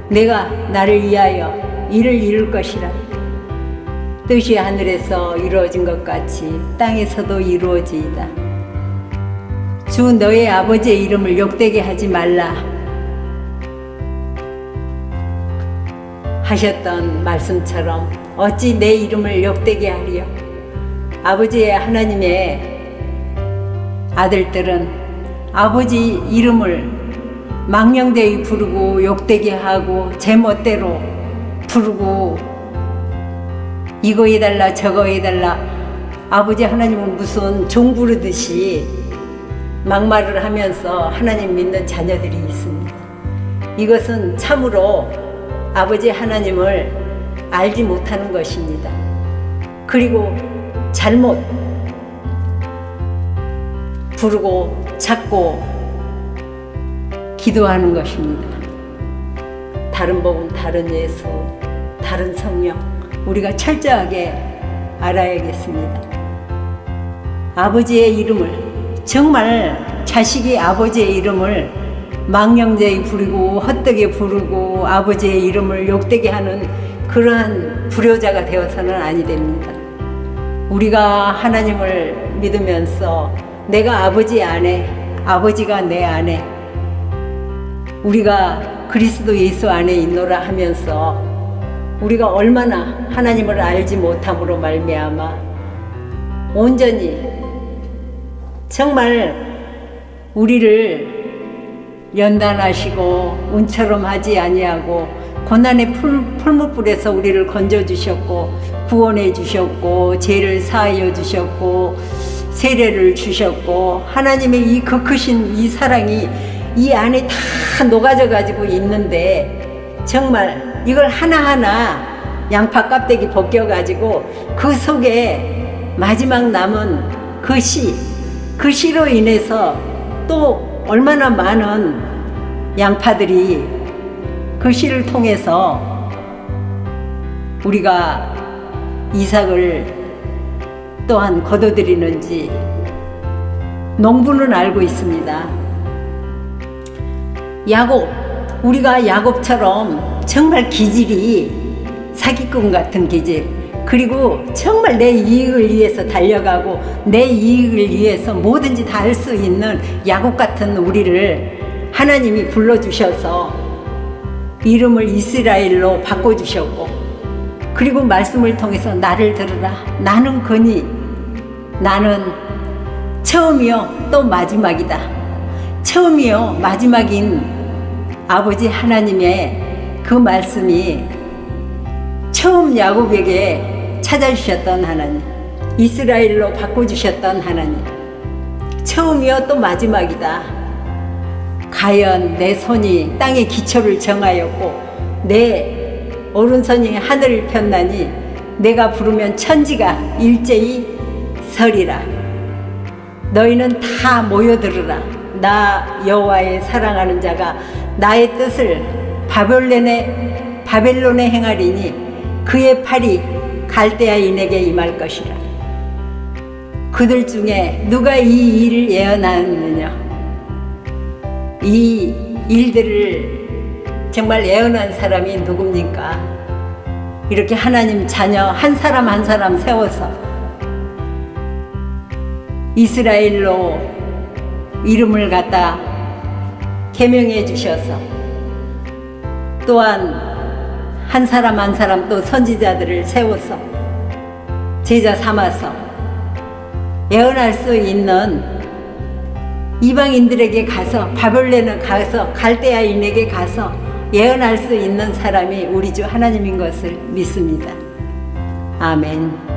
내가 나를 위하여 이를 이룰 것이라. 뜻이 하늘에서 이루어진 것 같이 땅에서도 이루어지이다. 주 너의 아버지의 이름을 욕되게 하지 말라 하셨던 말씀처럼 어찌 내 이름을 욕되게 하리요. 아버지의 하나님의 아들들은 아버지 이름을 망령되이 부르고 욕되게 하고 제멋대로 부르고 이거 해달라 저거 해달라 아버지 하나님은 무슨 종 부르듯이 막말을 하면서 하나님 믿는 자녀들이 있습니다. 이것은 참으로 아버지 하나님을 알지 못하는 것입니다. 그리고 잘못 부르고 찾고 기도하는 것입니다. 다른 복음, 다른 예수, 다른 성령 우리가 철저하게 알아야겠습니다. 아버지의 이름을 정말 자식이 아버지의 이름을 망령되이 부르고 헛되게 부르고 아버지의 이름을 욕되게 하는 그러한 불효자가 되어서는 아니 됩니다. 우리가 하나님을 믿으면서 내가 아버지 안에 아버지가 내 안에 우리가 그리스도 예수 안에 있노라 하면서 우리가 얼마나 하나님을 알지 못함으로 말미암아 온전히 정말 우리를 연단하시고 운처럼 하지 아니하고 고난의 풀무불에서 우리를 건져주셨고 구원해 주셨고 죄를 사하여 주셨고 세례를 주셨고 하나님의 이 크신 이 사랑이 이 안에 다 녹아져 가지고 있는데 정말 이걸 하나하나 양파 껍데기 벗겨 가지고 그 속에 마지막 남은 그 시로 인해서 또 얼마나 많은 양파들이 그 씨를 통해서 우리가 이삭을 또한 거둬들이는지 농부는 알고 있습니다. 야곱, 우리가 야곱처럼 정말 기질이 사기꾼 같은 기질, 그리고 정말 내 이익을 위해서 달려가고 내 이익을 위해서 뭐든지 다 할 수 있는 야곱 같은 우리를 하나님이 불러주셔서 이름을 이스라엘로 바꿔주셨고, 그리고 말씀을 통해서 나를 들으라, 나는 거니 나는 처음이요 또 마지막이다. 처음이요 마지막인 아버지 하나님의 그 말씀이 처음 야곱에게 찾아주셨던 하나님, 이스라엘로 바꿔주셨던 하나님, 처음이요 또 마지막이다. 과연 내 손이 땅의 기초를 정하였고 내 오른손이 하늘을 폈나니 내가 부르면 천지가 일제히 서리라. 너희는 다 모여들으라. 나 여호와의 사랑하는 자가 나의 뜻을 바벨론에 행하리니 그의 팔이 갈대아인에게 임할 것이라. 그들 중에 누가 이 일을 예언하느냐? 이 일들을 정말 예언한 사람이 누굽니까? 이렇게 하나님 자녀 한 사람 한 사람 세워서 이스라엘로 이름을 갖다 계명해 주셔서, 또한 한 사람 한 사람 또 선지자들을 세워서 제자 삼아서 예언할 수 있는, 이방인들에게 가서 바벨론에 가서 갈대아인에게 가서 예언할 수 있는 사람이 우리 주 하나님인 것을 믿습니다. 아멘.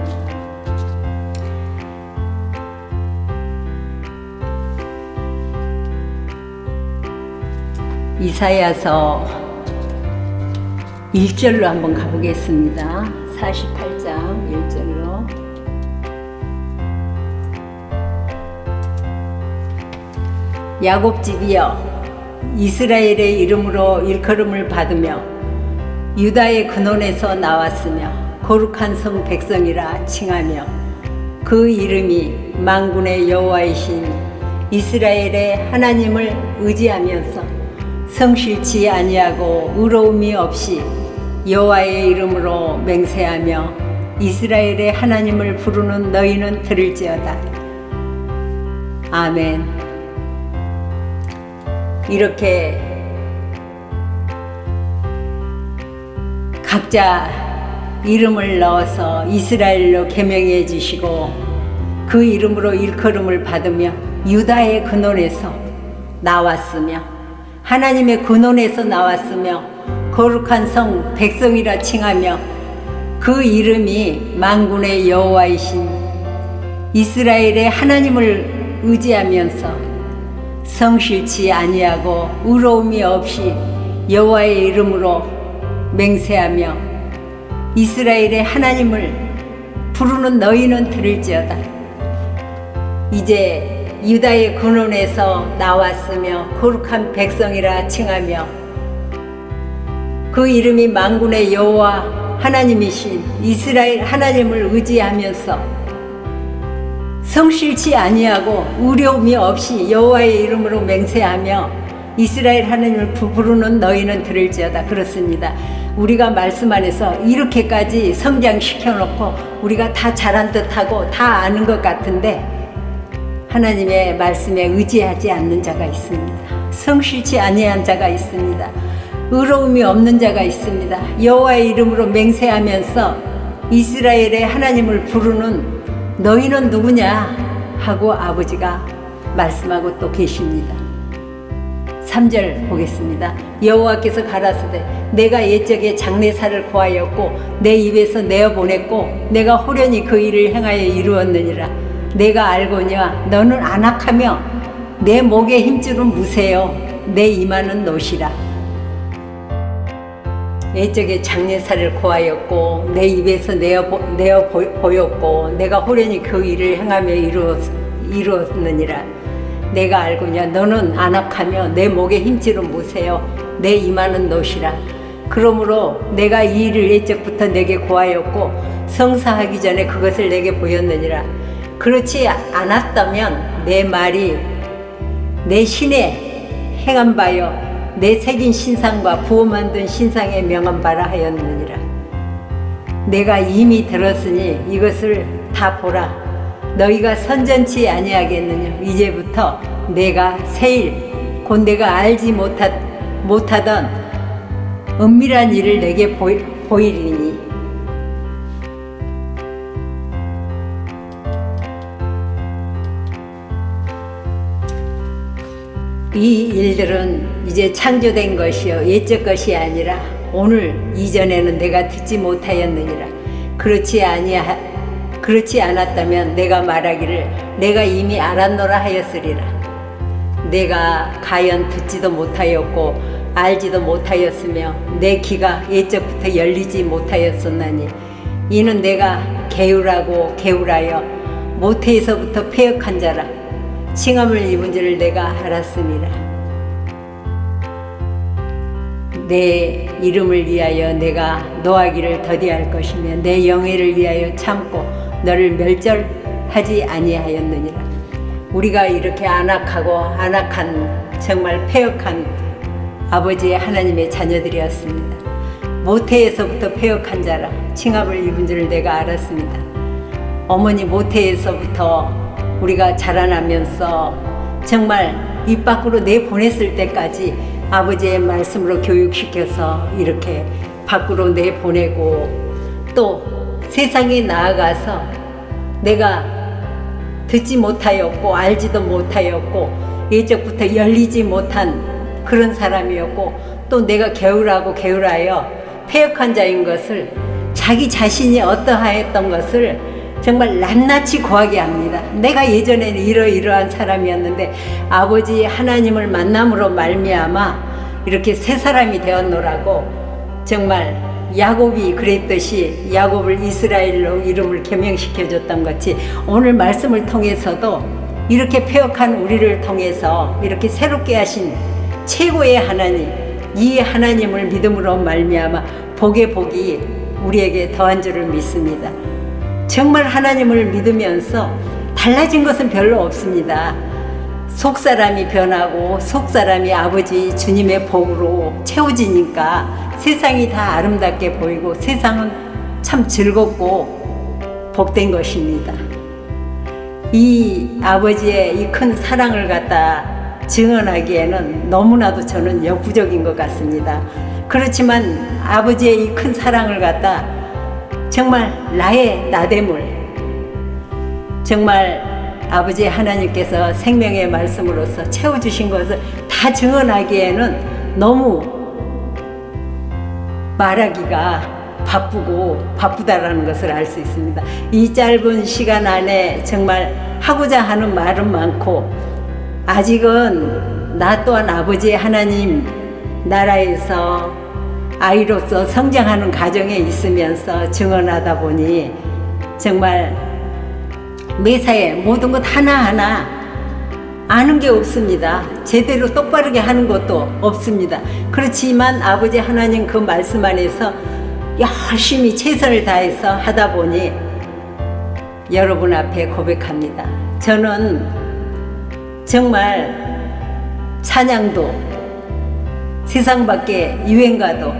이사야서 1절로 한번 가보겠습니다. 48장 1절로. 야곱 집이여, 이스라엘의 이름으로 일컬음을 받으며 유다의 근원에서 나왔으며 거룩한 성 백성이라 칭하며 그 이름이 만군의 여호와이신 이스라엘의 하나님을 의지하면서 성실치 아니하고 의로움이 없이 여호와의 이름으로 맹세하며 이스라엘의 하나님을 부르는 너희는 들을지어다. 아멘. 이렇게 각자 이름을 넣어서 이스라엘로 계명해 주시고 그 이름으로 일컬음을 받으며 유다의 근원에서 나왔으며 하나님의 근원에서 나왔으며 거룩한 성 백성이라 칭하며 그 이름이 만군의 여호와이신 이스라엘의 하나님을 의지하면서 성실치 아니하고 의로움이 없이 여호와의 이름으로 맹세하며 이스라엘의 하나님을 부르는 너희는 들을지어다. 이제 유다의 근원에서 나왔으며 거룩한 백성이라 칭하며 그 이름이 만군의 여호와 하나님이신 이스라엘 하나님을 의지하면서 성실치 아니하고 의로움이 없이 여호와의 이름으로 맹세하며 이스라엘 하나님을 부르는 너희는 들을지어다. 그렇습니다. 우리가 말씀 안에서 이렇게까지 성장시켜놓고 우리가 다 잘한 듯하고 다 아는 것 같은데 하나님의 말씀에 의지하지 않는 자가 있습니다. 성실치 아니한 자가 있습니다. 의로움이 없는 자가 있습니다. 여호와의 이름으로 맹세하면서 이스라엘의 하나님을 부르는 너희는 누구냐 하고 아버지가 말씀하고 또 계십니다. 3절 보겠습니다. 여호와께서 가라사대 내가 옛적에 장래사를 고하였고 내 입에서 내어보냈고 내가 호련히 그 일을 행하여 이루었느니라. 내가 알거니와 너는 안악하며 내 목의 힘줄은 무세요 내 이마는 노시라. 옛적에 장래사를 고하였고 내 입에서 내어 보였고 내가 호련히 그 일을 행하며 이루었느니라. 내가 알거냐 너는 안악하며 내 목의 힘줄은 무세요 내 이마는 노시라. 그러므로 내가 이 일을 옛적부터 내게 고하였고 성사하기 전에 그것을 내게 보였느니라. 그렇지 않았다면 내 말이 내 신의 행한 바요 내 새긴 신상과 부어 만든 신상의 명한 바라 하였느니라. 내가 이미 들었으니 이것을 다 보라. 너희가 선전치 아니하겠느냐. 이제부터 내가 새일 곧 내가 알지 못하던 은밀한 일을 내게 보이리니 이 일들은 이제 창조된 것이요 옛적 것이 아니라 오늘 이전에는 내가 듣지 못하였느니라. 그렇지 않았다면 내가 말하기를 내가 이미 알았노라 하였으리라. 내가 가연 듣지도 못하였고 알지도 못하였으며 내 귀가 옛적부터 열리지 못하였었나니 이는 내가 게으라여 모태에서부터 패역한 자라 칭함을 입은 줄을 내가 알았음이라. 내 이름을 위하여 내가 노하기를 더디할 것이며 내 영예를 위하여 참고 너를 멸절하지 아니하였느니라. 우리가 이렇게 안악한 정말 패역한 아버지의 하나님의 자녀들이었습니다. 모태에서부터 패역한 자라 칭함을 입은 줄을 내가 알았습니다. 어머니 모태에서부터 우리가 자라나면서 정말 입 밖으로 내보냈을 때까지 아버지의 말씀으로 교육시켜서 이렇게 밖으로 내보내고 또 세상에 나아가서 내가 듣지 못하였고 알지도 못하였고 예적부터 열리지 못한 그런 사람이었고 또 내가 게으라여 패역한 자인 것을 자기 자신이 어떠하였던 것을 정말 낱낱이 고하게 합니다. 내가 예전에는 이러이러한 사람이었는데 아버지 하나님을 만남으로 말미암아 이렇게 새 사람이 되었노라고 정말 야곱이 그랬듯이 야곱을 이스라엘로 이름을 개명시켜줬던 같이 오늘 말씀을 통해서도 이렇게 패역한 우리를 통해서 이렇게 새롭게 하신 최고의 하나님, 이 하나님을 믿음으로 말미암아 복의 복이 우리에게 더한 줄을 믿습니다. 정말 하나님을 믿으면서 달라진 것은 별로 없습니다. 속사람이 변하고 속사람이 아버지 주님의 복으로 채워지니까 세상이 다 아름답게 보이고 세상은 참 즐겁고 복된 것입니다. 이 아버지의 이 큰 사랑을 갖다 증언하기에는 너무나도 저는 역부족인 것 같습니다. 그렇지만 아버지의 이 큰 사랑을 갖다 정말 나의 나됨을 정말 아버지 하나님께서 생명의 말씀으로서 채워주신 것을 다 증언하기에는 너무 말하기가 바쁘다라는 것을 알 수 있습니다. 이 짧은 시간 안에 정말 하고자 하는 말은 많고 아직은 나 또한 아버지 하나님 나라에서 아이로서 성장하는 가정에 있으면서 증언하다 보니 정말 매사에 모든 것 하나하나 아는 게 없습니다. 제대로 똑바르게 하는 것도 없습니다. 그렇지만 아버지 하나님 그 말씀 안에서 열심히 최선을 다해서 하다 보니 여러분 앞에 고백합니다. 저는 정말 찬양도 세상 밖에 유행가도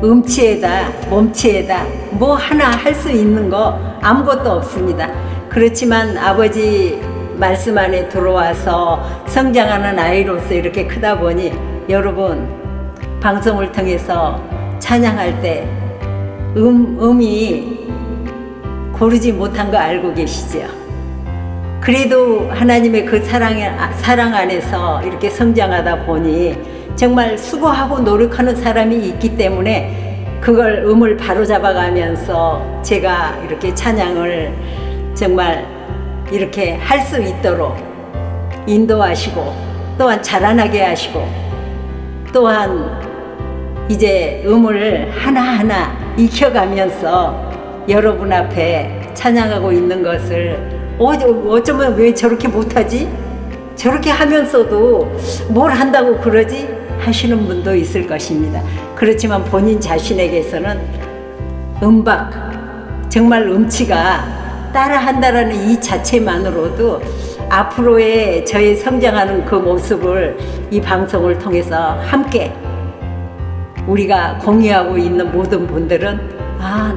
음치에다 몸치에다 뭐 하나 할 수 있는 거 아무것도 없습니다. 그렇지만 아버지 말씀 안에 들어와서 성장하는 아이로서 이렇게 크다 보니 여러분 방송을 통해서 찬양할 때 음이 고르지 못한 거 알고 계시죠? 그래도 하나님의 그 사랑 안에서 이렇게 성장하다 보니 정말 수고하고 노력하는 사람이 있기 때문에 그걸 음을 바로잡아가면서 제가 이렇게 찬양을 정말 이렇게 할 수 있도록 인도하시고 또한 자라나게 하시고 또한 이제 음을 하나하나 익혀가면서 여러분 앞에 찬양하고 있는 것을 어쩌면 왜 저렇게 못하지? 저렇게 하면서도 뭘 한다고 그러지? 하시는 분도 있을 것입니다. 그렇지만 본인 자신에게서는 음박, 정말 음치가 따라한다라는 이 자체만으로도 앞으로의 저의 성장하는 그 모습을 이 방송을 통해서 함께 우리가 공유하고 있는 모든 분들은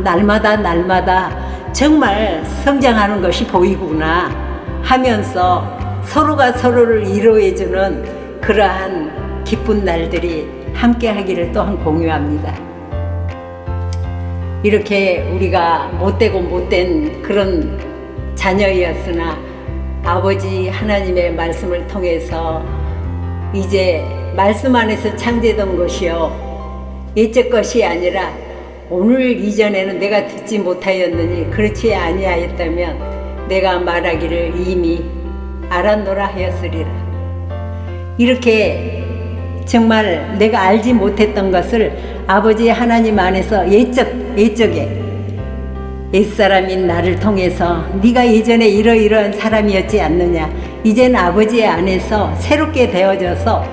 날마다 정말 성장하는 것이 보이구나 하면서 서로가 서로를 위로해주는 그러한 기쁜 날들이 함께 하기를 또한 공유합니다. 이렇게 우리가 못되고 못된 그런 자녀였으나 아버지 하나님의 말씀을 통해서 이제 말씀 안에서 창제된 것이요 옛적 것이 아니라 오늘 이전에는 내가 듣지 못하였느니 그렇지 아니하였다면 내가 말하기를 이미 알았노라 하였으리라. 이렇게 정말 내가 알지 못했던 것을 아버지 하나님 안에서 옛적에 옛사람인 나를 통해서 네가 예전에 이러이러한 사람이었지 않느냐, 이제는 아버지 안에서 새롭게 되어져서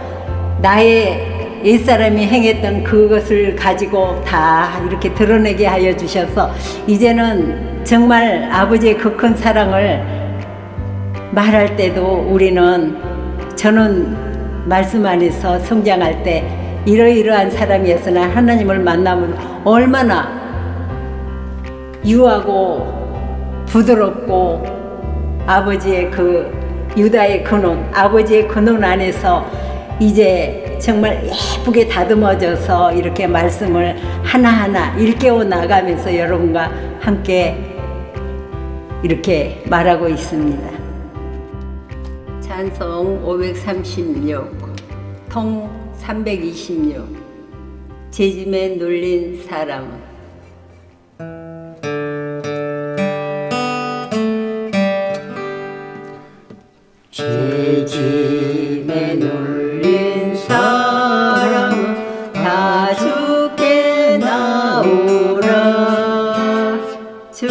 나의 옛사람이 행했던 그것을 가지고 다 이렇게 드러내게 하여 주셔서 이제는 정말 아버지의 그 큰 사랑을 말할 때도 저는 말씀 안에서 성장할 때 이러이러한 사람이었으나 하나님을 만나면 얼마나 유하고 부드럽고 아버지의 그 유다의 근원, 아버지의 근원 안에서 이제 정말 예쁘게 다듬어져서 이렇게 말씀을 하나하나 일깨워 나가면서 여러분과 함께 이렇게 말하고 있습니다. 찬송 536, 통 326, 재짐에 눌린 사람은. 재짐에 눌린 사람은 다 주께 나오라. 주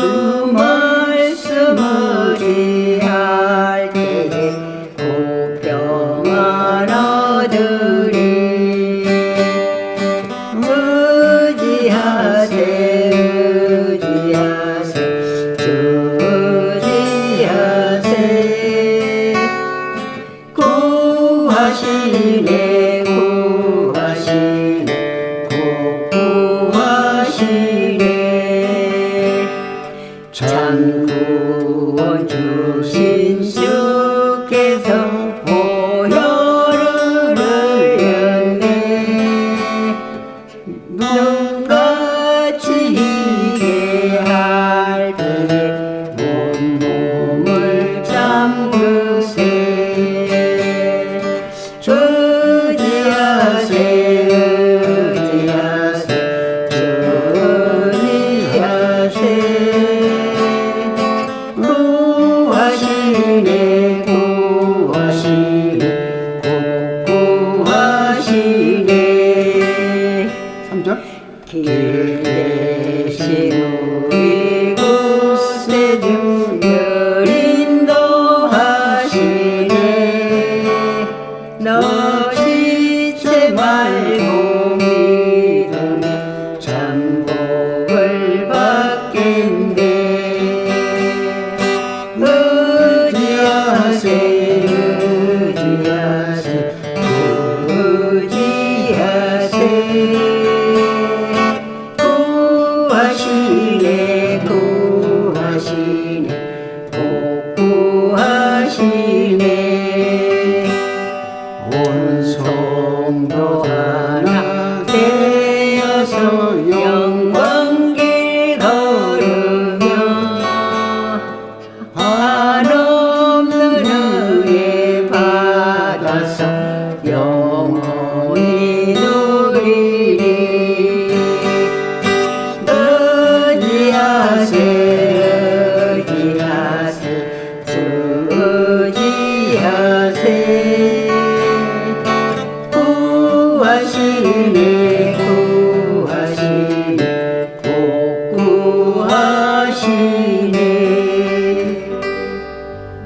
말씀을 이해할 때에 곧 평안 얻으리. 의지하세 주 의지하세. 구하시네 곧 구하시네. 참 구원 주신 주께서 보혈을 흘렸네. 눈같이 이해할 때에 온몸을 잠그세. 의지하세 주 의지하세. 구하시네 곧 구하시네. 3절. 길 대신 우리 곳에 늘 인도하시네. 너시지 말고 믿으면 천복을 받겠네. 의지하세 의지하세. 구하시네 곧 구하시네. 온 성도 하나 되어서 영광길 걸으며 한없는 은혜 받아서 영원히 누리리. 의지하세 주 의지하세. 구하시네 곧 구하시네.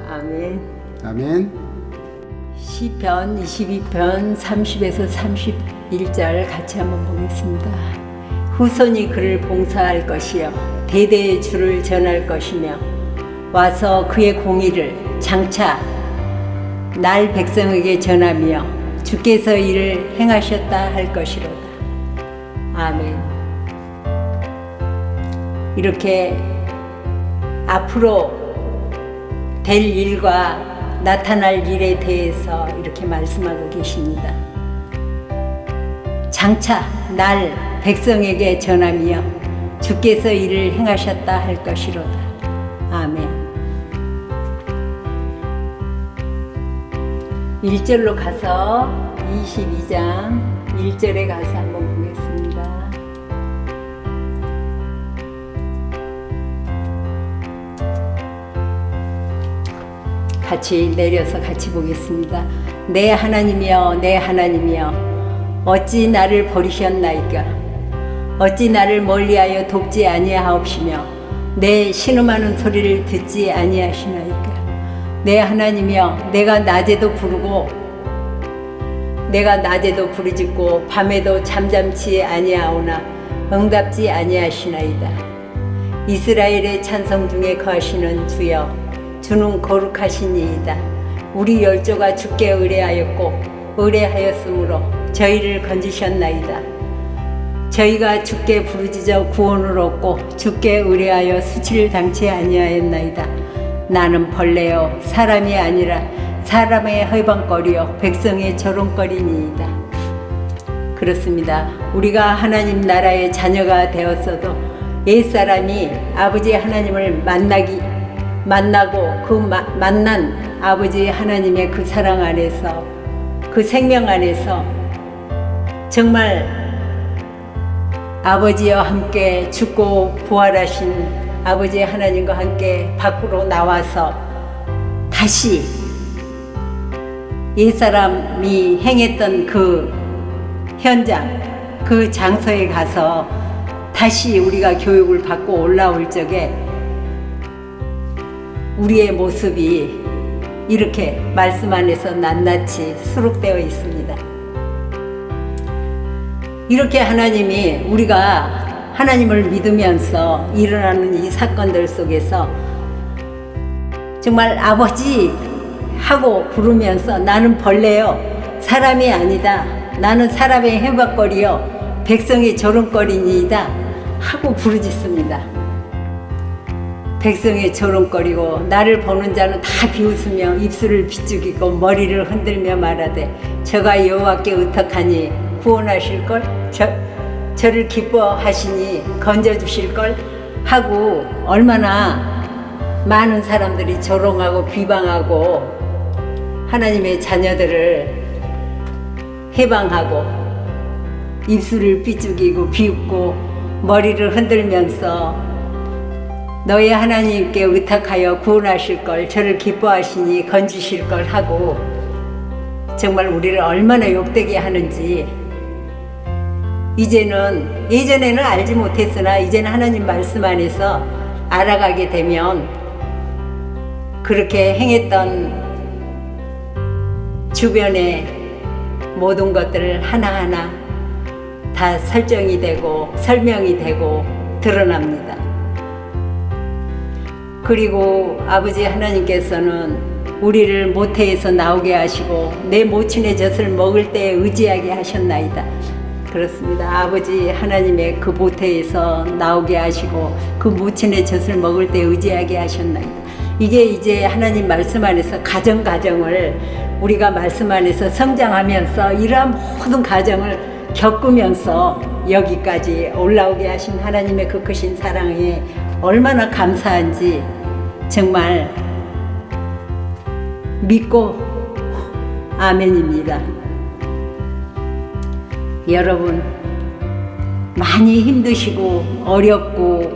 아멘. 아멘. 시편 22편 30에서 31절 같이 한번 보겠습니다. 후손이 그를 봉사할 것이요 대대의 주를 전할 것이며 와서 그의 공의를 장차 날 백성에게 전하며 주께서 이를 행하셨다 할 것이로다. 아멘. 이렇게 앞으로 될 일과 나타날 일에 대해서 이렇게 말씀하고 계십니다. 장차 날 백성에게 전하며 주께서 이를 행하셨다 할 것이로다. 아멘. 1절로 가서 22장 1절에 가서 한번 보겠습니다. 같이 내려서 같이 보겠습니다. 내 하나님이여, 내 하나님이여, 어찌 나를 버리셨나이까? 어찌 나를 멀리하여 돕지 아니하옵시며 내 신음하는 소리를 듣지 아니하시나이까? 내 하나님이여, 내가 낮에도 부르짖고 밤에도 잠잠치 아니하오나 응답지 아니하시나이다. 이스라엘의 찬성 중에 거하시는 주여, 주는 거룩하시니이다. 우리 열조가 주께 의뢰하였으므로 저희를 건지셨나이다. 저희가 주께 부르짖어 구원을 얻고 주께 의뢰하여 수치를 당치 아니하였나이다. 나는 벌레요 사람이 아니라 사람의 해방거리요 백성의 조롱거리니이다. 그렇습니다. 우리가 하나님 나라의 자녀가 되었어도 옛사람이 아버지 하나님을 만나고 그 만난 아버지 하나님의 그 사랑 안에서, 그 생명 안에서 정말 아버지와 함께 죽고 부활하신 아버지 하나님과 함께 밖으로 나와서 다시 옛사람이 행했던 그 현장, 그 장소에 가서 다시 우리가 교육을 받고 올라올 적에 우리의 모습이 이렇게 말씀 안에서 낱낱이 수록되어 있습니다. 이렇게 하나님이, 우리가 하나님을 믿으면서 일어나는 이 사건들 속에서 정말 아버지 하고 부르면서 나는 벌레요 사람이 아니다. 나는 사람의 해박거리요 백성의 조롱거리니이다 하고 부르짖습니다. 백성의 조롱거리고 나를 보는 자는 다 비웃으며 입술을 비죽이고 머리를 흔들며 말하되 저가 여호와께 의탁하니 구원하실걸? 저를 기뻐하시니 건져주실걸? 하고 얼마나 많은 사람들이 조롱하고 비방하고 하나님의 자녀들을 해방하고 입술을 비죽이고 비웃고 머리를 흔들면서 너희 하나님께 의탁하여 구원하실 걸, 저를 기뻐하시니 건지실 걸 하고 정말 우리를 얼마나 욕되게 하는지 이제는, 예전에는 알지 못했으나 이제는 하나님 말씀 안에서 알아가게 되면 그렇게 행했던 주변의 모든 것들을 하나하나 다 설정이 되고 설명이 되고 드러납니다. 그리고 아버지 하나님께서는 우리를 모태에서 나오게 하시고 내 모친의 젖을 먹을 때에 의지하게 하셨나이다. 그렇습니다. 아버지 하나님의 그 모태에서 나오게 하시고 그 모친의 젖을 먹을 때 의지하게 하셨나이다. 이게 이제 하나님 말씀 안에서 가정을 우리가 말씀 안에서 성장하면서 이러한 모든 가정을 겪으면서 여기까지 올라오게 하신 하나님의 그 크신 사랑에 얼마나 감사한지 정말 믿고 아멘입니다. 여러분 많이 힘드시고 어렵고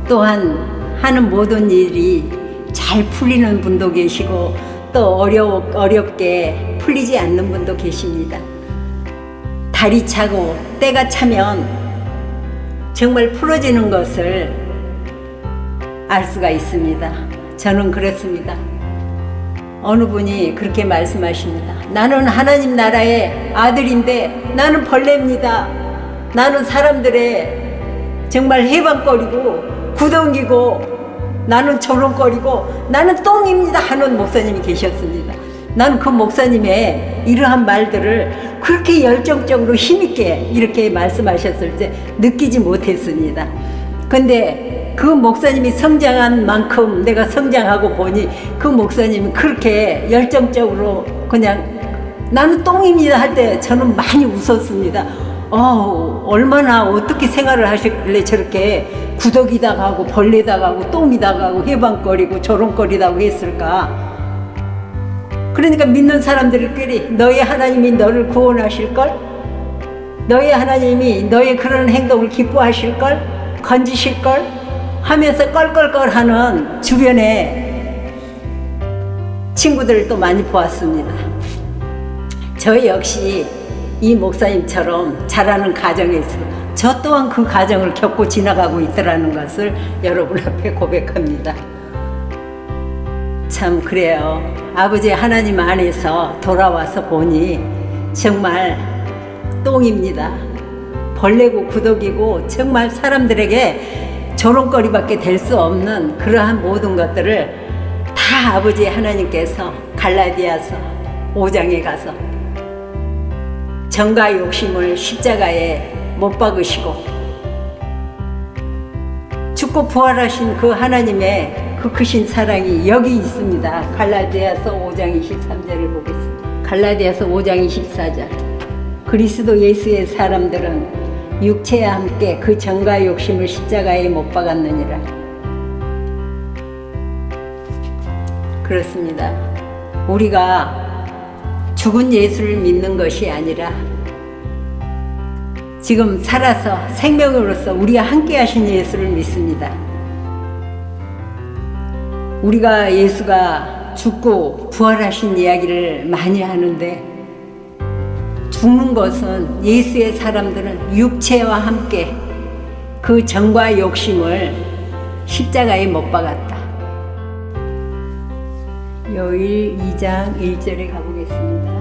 또한 하는 모든 일이 잘 풀리는 분도 계시고 또 어렵게 풀리지 않는 분도 계십니다. 달이 차고 때가 차면 정말 풀어지는 것을 알 수가 있습니다. 저는 그렇습니다. 어느 분이 그렇게 말씀하십니다. 나는 하나님 나라의 아들인데 나는 벌레입니다. 나는 사람들의 정말 해방거리고 구덩이고 나는 조롱거리고 나는 똥입니다 하는 목사님이 계셨습니다. 난 그 목사님의 이러한 말들을 그렇게 열정적으로 힘있게 이렇게 말씀하셨을 때 느끼지 못했습니다. 근데 그 목사님이 성장한 만큼 내가 성장하고 보니 그 목사님이 그렇게 열정적으로 그냥 나는 똥입니다 할 때 저는 많이 웃었습니다. 얼마나 어떻게 생활을 하셨길래 저렇게 구더기다 가고 벌레다 가고 똥이다 가고 해방거리고 조롱거리다고 했을까. 그러니까 믿는 사람들끼리 너희 하나님이 너를 구원하실걸? 너희 하나님이 너의 그런 행동을 기뻐하실걸? 건지실걸? 하면서 껄껄껄하는 주변에 친구들을 또 많이 보았습니다. 저 역시 이 목사님처럼 자라는 가정에서 저 또한 그 가정을 겪고 지나가고 있더라는 것을 여러분 앞에 고백합니다. 참 그래요. 아버지 하나님 안에서 돌아와서 보니 정말 똥입니다. 벌레고 구더기고 정말 사람들에게 조롱거리밖에 될 수 없는 그러한 모든 것들을 다 아버지 하나님께서 갈라디아서 5장에 가서 정과 욕심을 십자가에 못 박으시고 죽고 부활하신 그 하나님의 그 크신 사랑이 여기 있습니다. 갈라디아서 5장 23절을 보겠습니다. 갈라디아서 5장 24절. 그리스도 예수의 사람들은 육체와 함께 그 정과 욕심을 십자가에 못 박았느니라. 그렇습니다. 우리가 죽은 예수를 믿는 것이 아니라 지금 살아서 생명으로서 우리와 함께 하신 예수를 믿습니다. 우리가 예수가 죽고 부활하신 이야기를 많이 하는데 죽는 것은 예수의 사람들은 육체와 함께 그 정과 욕심을 십자가에 못 박았다. 요일 2장 1절에 가보겠습니다.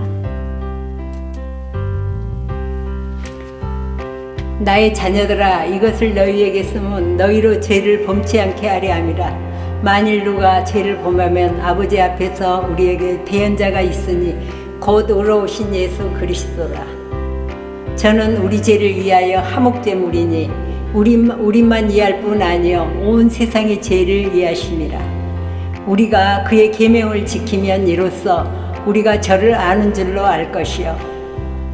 나의 자녀들아 이것을 너희에게 쓰면 너희로 죄를 범치 않게 하려 함이라. 만일 누가 죄를 범하면 아버지 앞에서 우리에게 대언자가 있으니 곧 의로우신 예수 그리스도라. 저는 우리 죄를 위하여 화목제물이니 우리만 이해할 뿐 아니요 온 세상의 죄를 이해하심이라. 우리가 그의 계명을 지키면 이로써 우리가 저를 아는 줄로 알 것이요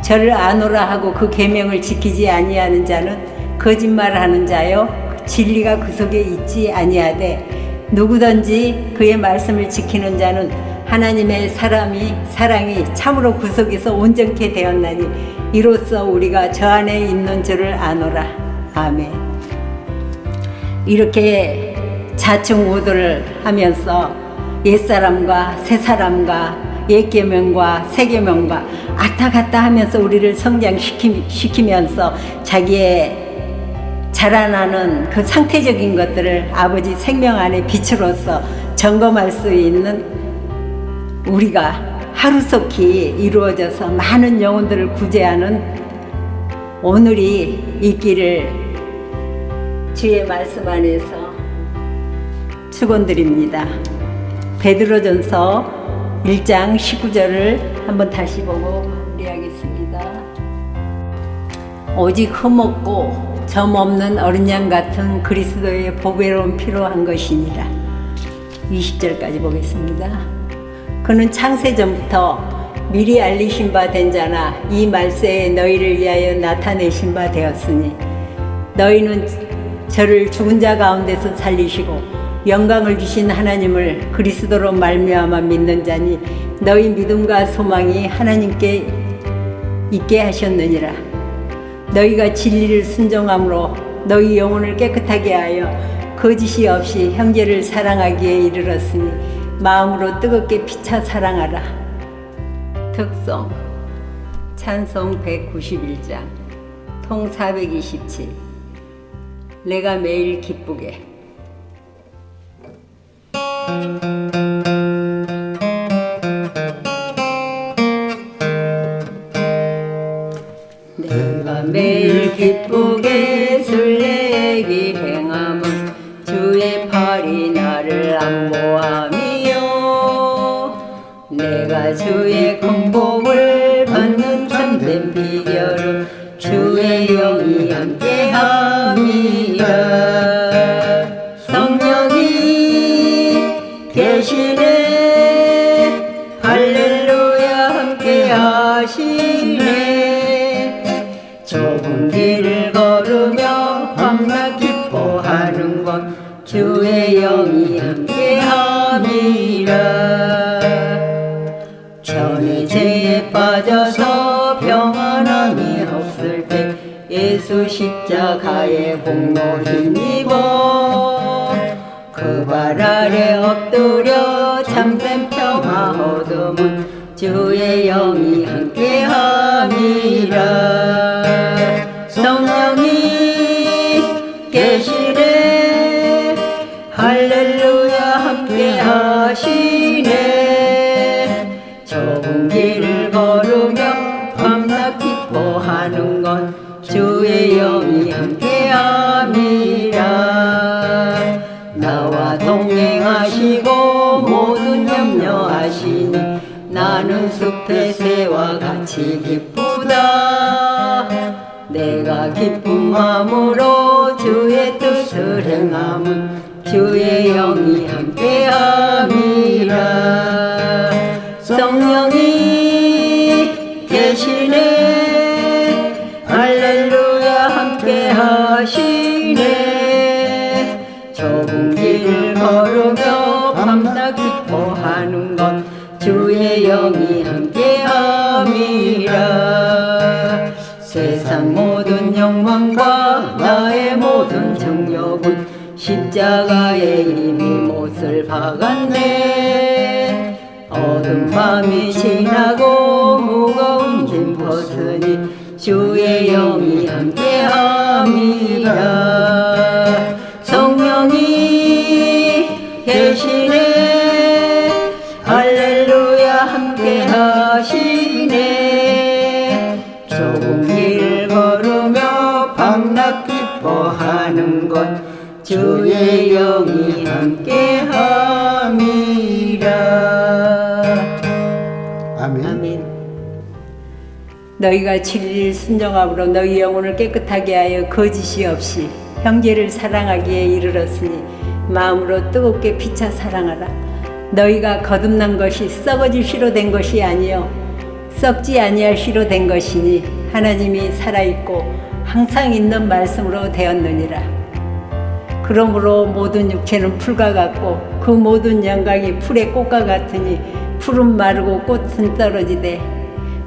저를 아노라 하고 그 계명을 지키지 아니하는 자는 거짓말하는 자요 진리가 그 속에 있지 아니하되 누구든지 그의 말씀을 지키는 자는 하나님의 사랑이 참으로 그 속에서 온전케 되었나니 이로써 우리가 저 안에 있는 줄을 아노라. 아멘. 이렇게 자충우돌을 하면서 옛사람과 새사람과 옛계명과 새계명과 왔다 갔다 하면서 우리를 성장시키면서 자기의 자라나는 그 상태적인 것들을 아버지 생명 안에 빛으로서 점검할 수 있는 우리가 하루속히 이루어져서 많은 영혼들을 구제하는 오늘이 있기를 주의 말씀 안에서 축원드립니다. 베드로전서 1장 19절을 한번 다시 보고 마무리하겠습니다. 오직 흠없고 점 없는 어린 양 같은 그리스도의 보배로운 피로 한 것이니라. 20절까지 보겠습니다. 그는 창세 전부터 미리 알리신 바 된 자나 이 말세에 너희를 위하여 나타내신 바 되었으니 너희는 저를 죽은 자 가운데서 살리시고 영광을 주신 하나님을 그리스도로 말미암아 믿는 자니 너희 믿음과 소망이 하나님께 있게 하셨느니라. 너희가 진리를 순종함으로 너희 영혼을 깨끗하게 하여 거짓이 없이 형제를 사랑하기에 이르렀으니 마음으로 뜨겁게 피차 사랑하라. 특성 찬송 191장 통 427 내가 매일 기쁘게 내가 매일 기쁘게 술래기 행함은 주의 팔이 나를 안보함이요 내가 주 주의 영이 함께함이라. 성령이 계시네 할렐루야 함께하시네. 좁은 길을 걸으며 밤낮 기뻐하는 것 주의 영이 함께함이라. 전의 죄에 빠져서 평안함이 없을 때 예수 십자가의 공로 힘입어 그 발 아래 엎드려 참된 평화 얻음은 주의 영이 함께함이라. 성령이 계시네 할렐루야 함께하시네. 좁은 길을 걸으며 밤낮 기뻐하는 건 주의 영이 함께함이라. 나와 동행하시고 모든 염려하시니 나는 숲의 새와 같이 기쁘다. 내가 기쁜 마음으로 주의 뜻을 행함은 주의 영이 함께함이라. 성령이 계시네 할렐루야 함께하시네. 좁은 길을 걸으며 밤낮 기뻐하는 건 주의 영이 함께함이라. 세상 모든 욕망과 나의 모든 정욕은 십자가의 이미 못을 박았네. 어두운 밤이 지나고 무거운 짐 벗으니 주의 영이 함께함이라. 성령이 계시네 할렐루야 함께하시네. 좁은 길을 걸으며 밤낮 기뻐하는 것 주의 영이 함께함이라. 아멘. 아멘. 너희가 진리를 순종함으로 너희 영혼을 깨끗하게 하여 거짓이 없이 형제를 사랑하기에 이르렀으니 마음으로 뜨겁게 피차 사랑하라. 너희가 거듭난 것이 썩어질 씨로 된 것이 아니요 썩지 아니할 씨로 된 것이니 하나님이 살아있고 항상 있는 말씀으로 되었느니라. 그러므로 모든 육체는 풀과 같고 그 모든 영광이 풀의 꽃과 같으니 풀은 마르고 꽃은 떨어지되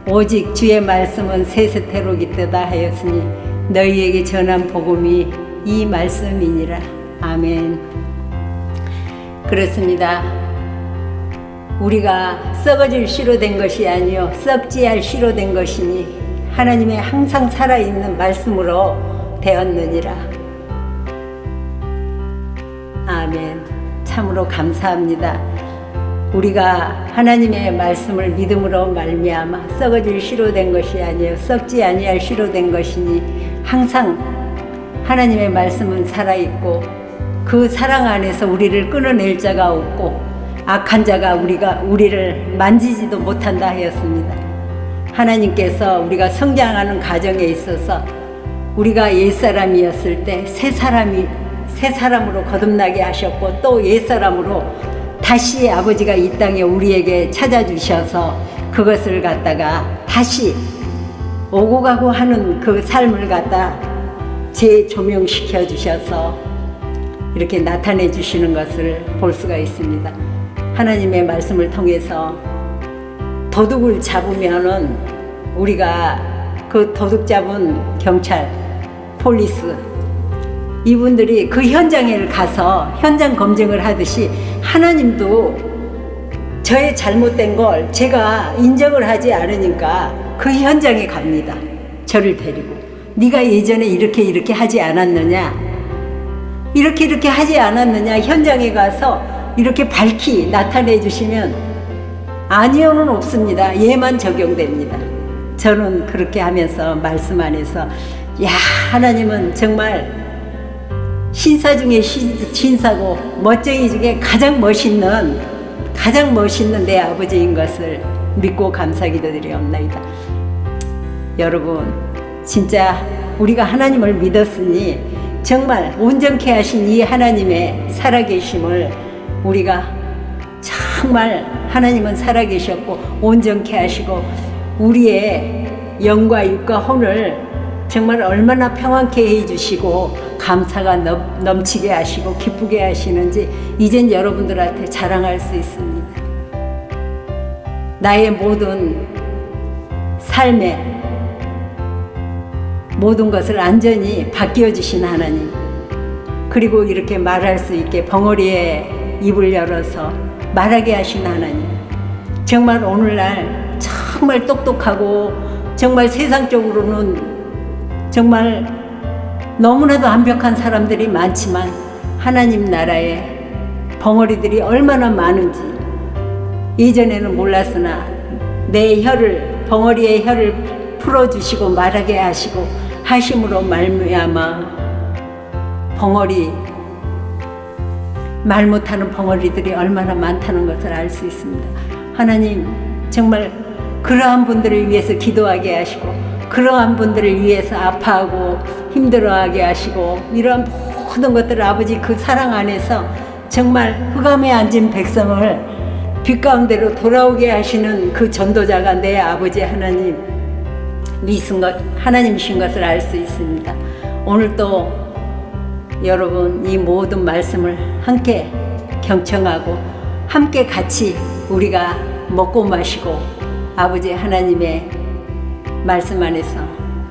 오직 주의 말씀은 세세태로 깃들다 하였으니 너희에게 전한 복음이 이 말씀이니라. 아멘. 그렇습니다. 우리가 썩어질 씨로 된 것이 아니요 썩지 할 씨로 된 것이니 하나님의 항상 살아있는 말씀으로 되었느니라. 아멘. 참으로 감사합니다. 우리가 하나님의 말씀을 믿음으로 말미암아 썩어질 씨로 된 것이 아니요 썩지 아니할 씨로 된 것이니 항상 하나님의 말씀은 살아있고 그 사랑 안에서 우리를 끊어낼 자가 없고 악한 자가 우리를 만지지도 못한다 하였습니다. 하나님께서 우리가 성장하는 과정에 있어서 우리가 옛사람이었을 때 새 사람으로 거듭나게 하셨고 또 옛사람으로 다시 아버지가 이 땅에 우리에게 찾아주셔서 그것을 갖다가 다시 오고 가고 하는 그 삶을 갖다 재조명시켜 주셔서 이렇게 나타내 주시는 것을 볼 수가 있습니다. 하나님의 말씀을 통해서 도둑을 잡으면은 우리가 그 도둑 잡은 경찰, 폴리스 이분들이 그 현장에 가서 현장 검증을 하듯이 하나님도 저의 잘못된 걸 제가 인정을 하지 않으니까 그 현장에 갑니다. 저를 데리고 네가 예전에 이렇게 하지 않았느냐, 이렇게 하지 않았느냐, 현장에 가서 이렇게 밝히 나타내 주시면 아니요는 없습니다. 예만 적용됩니다. 저는 그렇게 하면서 말씀 안에서 야, 하나님은 정말 신사 중에 신사고 멋쟁이 중에 가장 멋있는 내 아버지인 것을 믿고 감사기도 드리옵나이다. 여러분 진짜 우리가 하나님을 믿었으니 정말 온전케 하신 이 하나님의 살아계심을 우리가 정말 하나님은 살아계셨고 온전케 하시고 우리의 영과 육과 혼을 정말 얼마나 평안케 해주시고 감사가 넘치게 하시고 기쁘게 하시는지 이젠 여러분들한테 자랑할 수 있습니다. 나의 모든 삶에 모든 것을 안전히 바뀌어 주신 하나님, 그리고 이렇게 말할 수 있게 벙어리에 입을 열어서 말하게 하신 하나님, 정말 오늘날 정말 똑똑하고 정말 세상적으로는 정말 너무나도 완벽한 사람들이 많지만 하나님 나라에 벙어리들이 얼마나 많은지 예전에는 몰랐으나 내 혀를, 벙어리의 혀를 풀어주시고 말하게 하시고 하심으로 말미암아 벙어리, 말 못하는 벙어리들이 얼마나 많다는 것을 알 수 있습니다. 하나님 정말 그러한 분들을 위해서 기도하게 하시고 그러한 분들을 위해서 아파하고 힘들어하게 하시고 이러한 모든 것들을 아버지 그 사랑 안에서 정말 흑암에 앉은 백성을 빛 가운데로 돌아오게 하시는 그 전도자가 내 아버지 하나님 미신 것, 하나님이신 것을 알 수 있습니다. 오늘 또 여러분 이 모든 말씀을 함께 경청하고 함께 같이 우리가 먹고 마시고 아버지 하나님의 말씀 안에서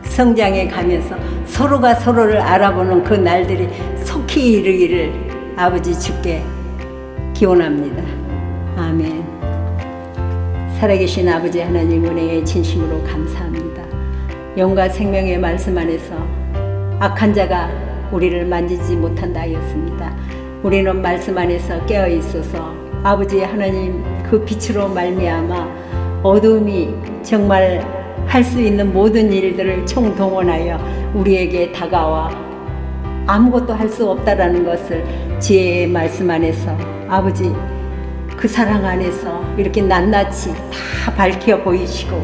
성장해 가면서 서로가 서로를 알아보는 그 날들이 속히 이르기를 아버지 주께 기원합니다. 아멘. 살아계신 아버지 하나님 은혜에 진심으로 감사합니다. 영과 생명의 말씀 안에서 악한 자가 우리를 만지지 못한다 하였습니다. 우리는 말씀 안에서 깨어 있어서 아버지 하나님 그 빛으로 말미암아 어둠이 정말 할 수 있는 모든 일들을 총동원하여 우리에게 다가와 아무것도 할 수 없다라는 것을 지혜의 말씀 안에서 아버지 그 사랑 안에서 이렇게 낱낱이 다 밝혀 보이시고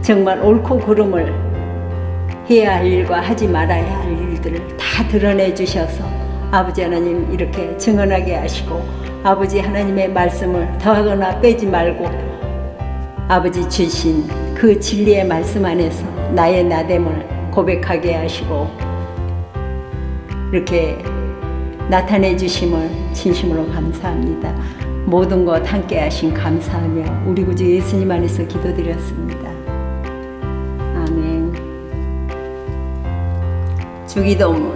정말 옳고 그름을 해야 할 일과 하지 말아야 할 일들을 다 드러내 주셔서 아버지 하나님 이렇게 증언하게 하시고 아버지 하나님의 말씀을 더하거나 빼지 말고 아버지 주신 그 진리의 말씀 안에서 나의 나됨을 고백하게 하시고 이렇게 나타내 주심을 진심으로 감사합니다. 모든 것 함께 하신 감사하며 우리 구주 예수님 안에서 기도드렸습니다. 아멘. 주기도문.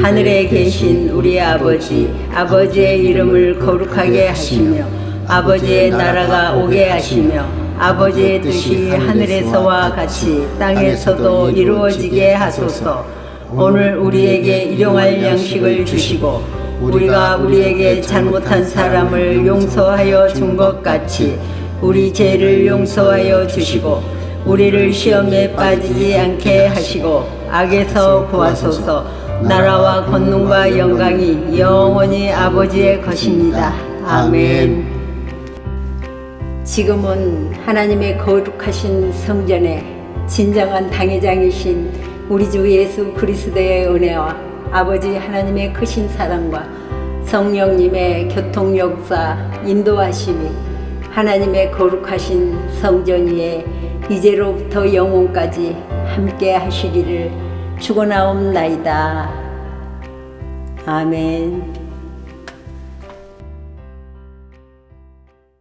하늘에 계신 우리 아버지, 아버지의 이름을 거룩하게 하시며 아버지의 나라가 오게 하시며 아버지의 뜻이 하늘에서와 같이 땅에서도 이루어지게 하소서. 오늘 우리에게 일용할 양식을 주시고 우리가 우리에게 잘못한 사람을 용서하여 준 것 같이 우리 죄를 용서하여 주시고 우리를 시험에 빠지지 않게 하시고 악에서 구하소서. 나라와 권능과 영광이 영원히 아버지의 것입니다. 아멘. 지금은 하나님의 거룩하신 성전에 진정한 당회장이신 우리 주 예수 그리스도의 은혜와 아버지 하나님의 크신 사랑과 성령님의 교통 역사 인도하심이 하나님의 거룩하신 성전 위에 이제로부터 영원까지 함께 하시기를 축원하옵나이다. 아멘.